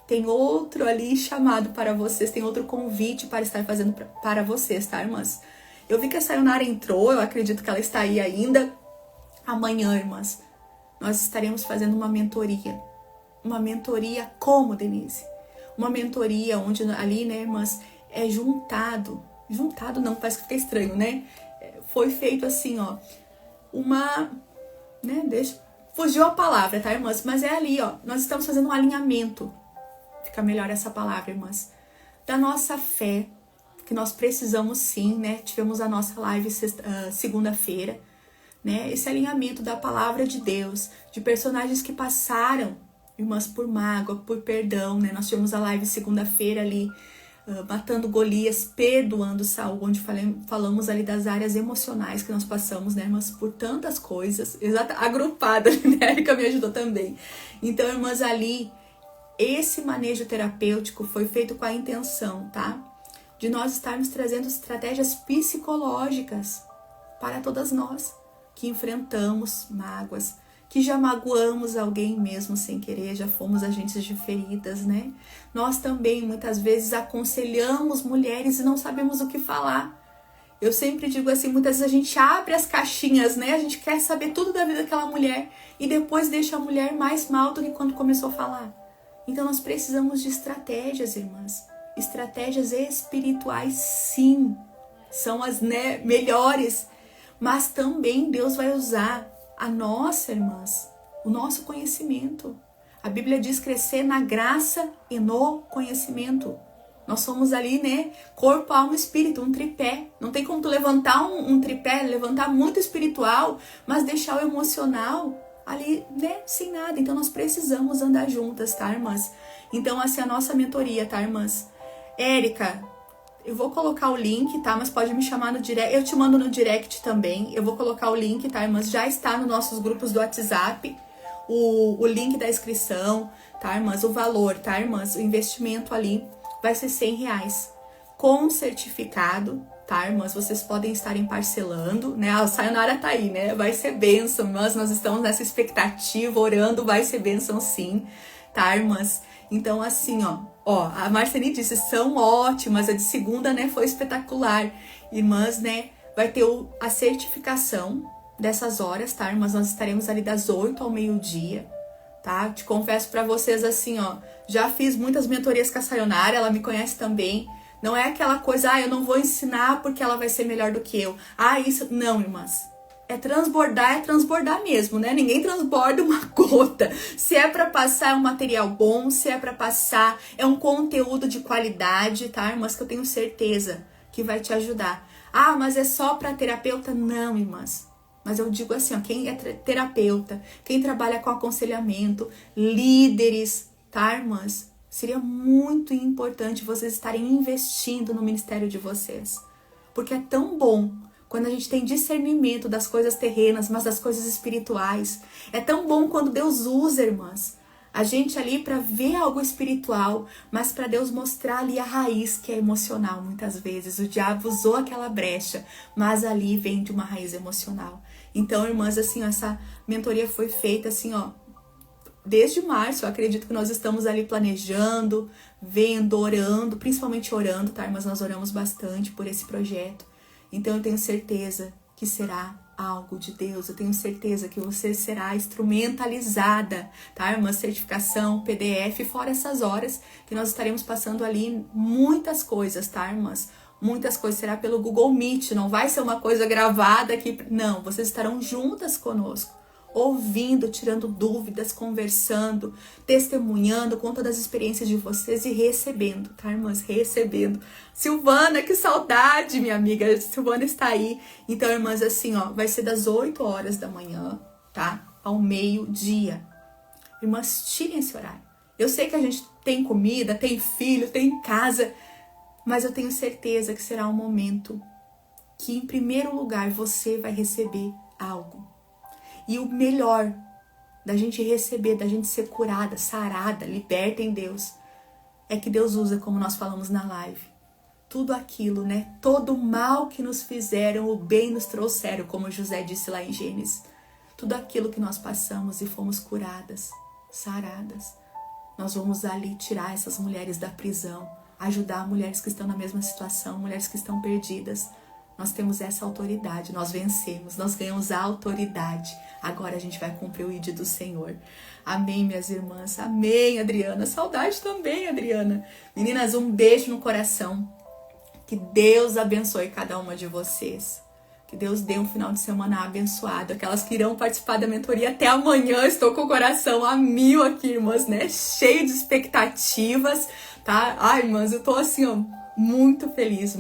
tem outro ali chamado para vocês, tem outro convite para estar fazendo para vocês, tá, irmãs? Eu vi que a Sayonara entrou, eu acredito que ela está aí ainda. Amanhã, irmãs, nós estaremos fazendo uma mentoria. Uma mentoria como, Denise? Uma mentoria onde ali, né, irmãs, é juntado não, parece que fica estranho, né? Foi feito assim, ó, né, fugiu a palavra, tá, irmãs? Mas é ali, ó, nós estamos fazendo um alinhamento, fica melhor essa palavra, irmãs, da nossa fé, que nós precisamos sim, né? Tivemos a nossa live segunda-feira, né? Esse alinhamento da palavra de Deus, de personagens que passaram, irmãs, por mágoa, por perdão, né? Nós tivemos a live segunda-feira ali, matando Golias, perdoando Saul, onde falamos ali das áreas emocionais que nós passamos, né, irmãs, por tantas coisas, agrupada, né? A Erika me ajudou também. Então, irmãs, ali, esse manejo terapêutico foi feito com a intenção, tá? De nós estarmos trazendo estratégias psicológicas para todas nós que enfrentamos mágoas, que já magoamos alguém mesmo sem querer, já fomos agentes de feridas, né? Nós também, muitas vezes, aconselhamos mulheres e não sabemos o que falar. Eu sempre digo assim, muitas vezes a gente abre as caixinhas, né? A gente quer saber tudo da vida daquela mulher e depois deixa a mulher mais mal do que quando começou a falar. Então, nós precisamos de estratégias, irmãs. Estratégias espirituais, sim, são as, né, melhores. Mas também Deus vai usar a nossa, irmãs, o nosso conhecimento. A Bíblia diz crescer na graça e no conhecimento. Nós somos ali, né, corpo, alma e espírito, um tripé. Não tem como tu levantar um tripé, levantar muito espiritual, mas deixar o emocional ali, né, sem nada. Então nós precisamos andar juntas, tá, irmãs? Então, assim, a nossa mentoria, tá, irmãs? Érica, eu vou colocar o link, tá? Mas pode me chamar no direct. Eu te mando no direct também. Eu vou colocar o link, tá, irmãs? Já está nos nossos grupos do WhatsApp. O link da inscrição, tá, irmãs? O valor, tá, irmãs? O investimento ali vai ser R$100. Com certificado, tá, irmãs? Vocês podem estarem parcelando, né? A Sayonara tá aí, né? Vai ser bênção, irmãs. Nós estamos nessa expectativa, orando, vai ser bênção sim, tá, irmãs? Então, assim, ó, a Marceni disse, são ótimas, a de segunda, né, foi espetacular. Irmãs, né, vai ter a certificação dessas horas, tá, irmãs? Nós estaremos ali das 8 ao meio-dia, tá? Te confesso pra vocês, assim, ó, já fiz muitas mentorias com a Sayonara, ela me conhece também. Não é aquela coisa, eu não vou ensinar porque ela vai ser melhor do que eu. Isso, não, irmãs. É transbordar mesmo, né? Ninguém transborda uma gota. Se é para passar, é um material bom. Se é para passar, é um conteúdo de qualidade, tá, irmãs? Que eu tenho certeza que vai te ajudar. Mas é só para terapeuta? Não, irmãs. Mas eu digo assim, ó, quem é terapeuta, quem trabalha com aconselhamento, líderes, tá, irmãs? Seria muito importante vocês estarem investindo no ministério de vocês. Porque é tão bom quando a gente tem discernimento das coisas terrenas, mas das coisas espirituais. É tão bom quando Deus usa, irmãs, a gente ali para ver algo espiritual, mas para Deus mostrar ali a raiz que é emocional muitas vezes. O diabo usou aquela brecha, mas ali vem de uma raiz emocional. Então, irmãs, assim, essa mentoria foi feita assim, ó, desde março. Eu acredito que nós estamos ali planejando, vendo, orando, principalmente orando, tá, irmãs? Nós oramos bastante por esse projeto. Então eu tenho certeza que será algo de Deus. Eu tenho certeza que você será instrumentalizada, tá, irmã? Certificação, PDF, fora essas horas que nós estaremos passando ali muitas coisas, tá, irmãs? Muitas coisas. Será pelo Google Meet, não vai ser uma coisa gravada aqui. Não, vocês estarão juntas conosco, ouvindo, tirando dúvidas, conversando, testemunhando com todas as experiências de vocês e recebendo, tá, irmãs? Recebendo. Silvana, que saudade, minha amiga. Silvana está aí. Então, irmãs, assim, ó, vai ser das 8 horas da manhã, tá? Ao meio-dia. Irmãs, tirem esse horário. Eu sei que a gente tem comida, tem filho, tem casa, mas eu tenho certeza que será um momento que, em primeiro lugar, você vai receber algo. E o melhor da gente receber, da gente ser curada, sarada, liberta em Deus, é que Deus usa, como nós falamos na live, tudo aquilo, né? Todo o mal que nos fizeram, o bem nos trouxeram, como José disse lá em Gênesis. Tudo aquilo que nós passamos e fomos curadas, saradas. Nós vamos ali tirar essas mulheres da prisão, ajudar mulheres que estão na mesma situação, mulheres que estão perdidas. Nós temos essa autoridade, nós vencemos, nós ganhamos a autoridade. Agora a gente vai cumprir o ID do Senhor. Amém, minhas irmãs. Amém, Adriana. Saudade também, Adriana. Meninas, um beijo no coração. Que Deus abençoe cada uma de vocês. Que Deus dê um final de semana abençoado. Aquelas que irão participar da mentoria até amanhã. Estou com o coração a mil aqui, irmãs, né? Cheio de expectativas, tá? Ai, irmãs, eu tô assim, ó, muito feliz,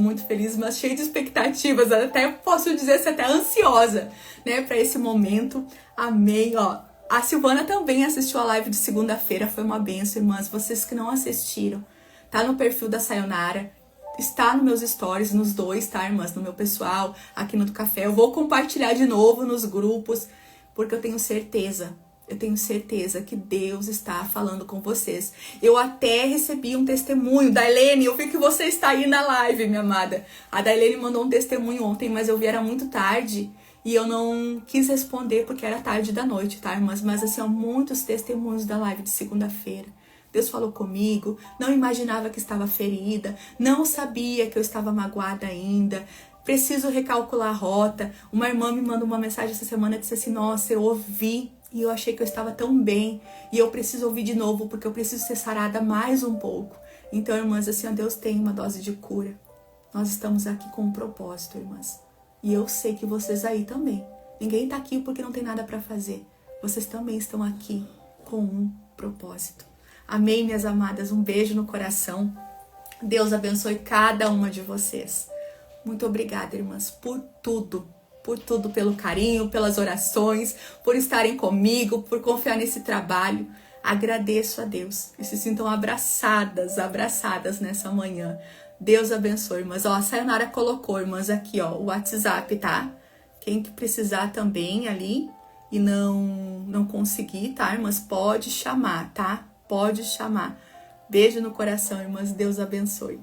mas cheio de expectativas, até posso dizer assim, até ansiosa, né, para esse momento. Amém, ó. A Silvana também assistiu a live de segunda-feira, foi uma benção, irmãs. Vocês que não assistiram, tá no perfil da Sayonara, está nos meus stories, nos dois, tá, irmãs? No meu pessoal, aqui no do café. Eu vou compartilhar de novo nos grupos, porque eu tenho certeza que Deus está falando com vocês. Eu até recebi um testemunho. Dailene, eu vi que você está aí na live, minha amada. A Dailene mandou um testemunho ontem, mas eu vi, era muito tarde. E eu não quis responder porque era tarde da noite, tá, irmãs? Mas assim, ó, muitos testemunhos da live de segunda-feira. Deus falou comigo, não imaginava que estava ferida, não sabia que eu estava magoada ainda. Preciso recalcular a rota. Uma irmã me mandou uma mensagem essa semana e disse assim, nossa, eu ouvi e eu achei que eu estava tão bem, e eu preciso ouvir de novo, porque eu preciso ser sarada mais um pouco. Então, irmãs, assim, ó, Deus tem uma dose de cura. Nós estamos aqui com um propósito, irmãs. E eu sei que vocês aí também. Ninguém está aqui porque não tem nada para fazer. Vocês também estão aqui com um propósito. Amém, minhas amadas? Um beijo no coração. Deus abençoe cada uma de vocês. Muito obrigada, irmãs, por tudo, pelo carinho, pelas orações, por estarem comigo, por confiar nesse trabalho. Agradeço a Deus e se sintam abraçadas nessa manhã. Deus abençoe, irmãs. Ó, a Sayonara colocou, irmãs, aqui, ó, o WhatsApp, tá? Quem que precisar também ali e não conseguir, tá, irmãs? Pode chamar, tá? Pode chamar. Beijo no coração, irmãs. Deus abençoe.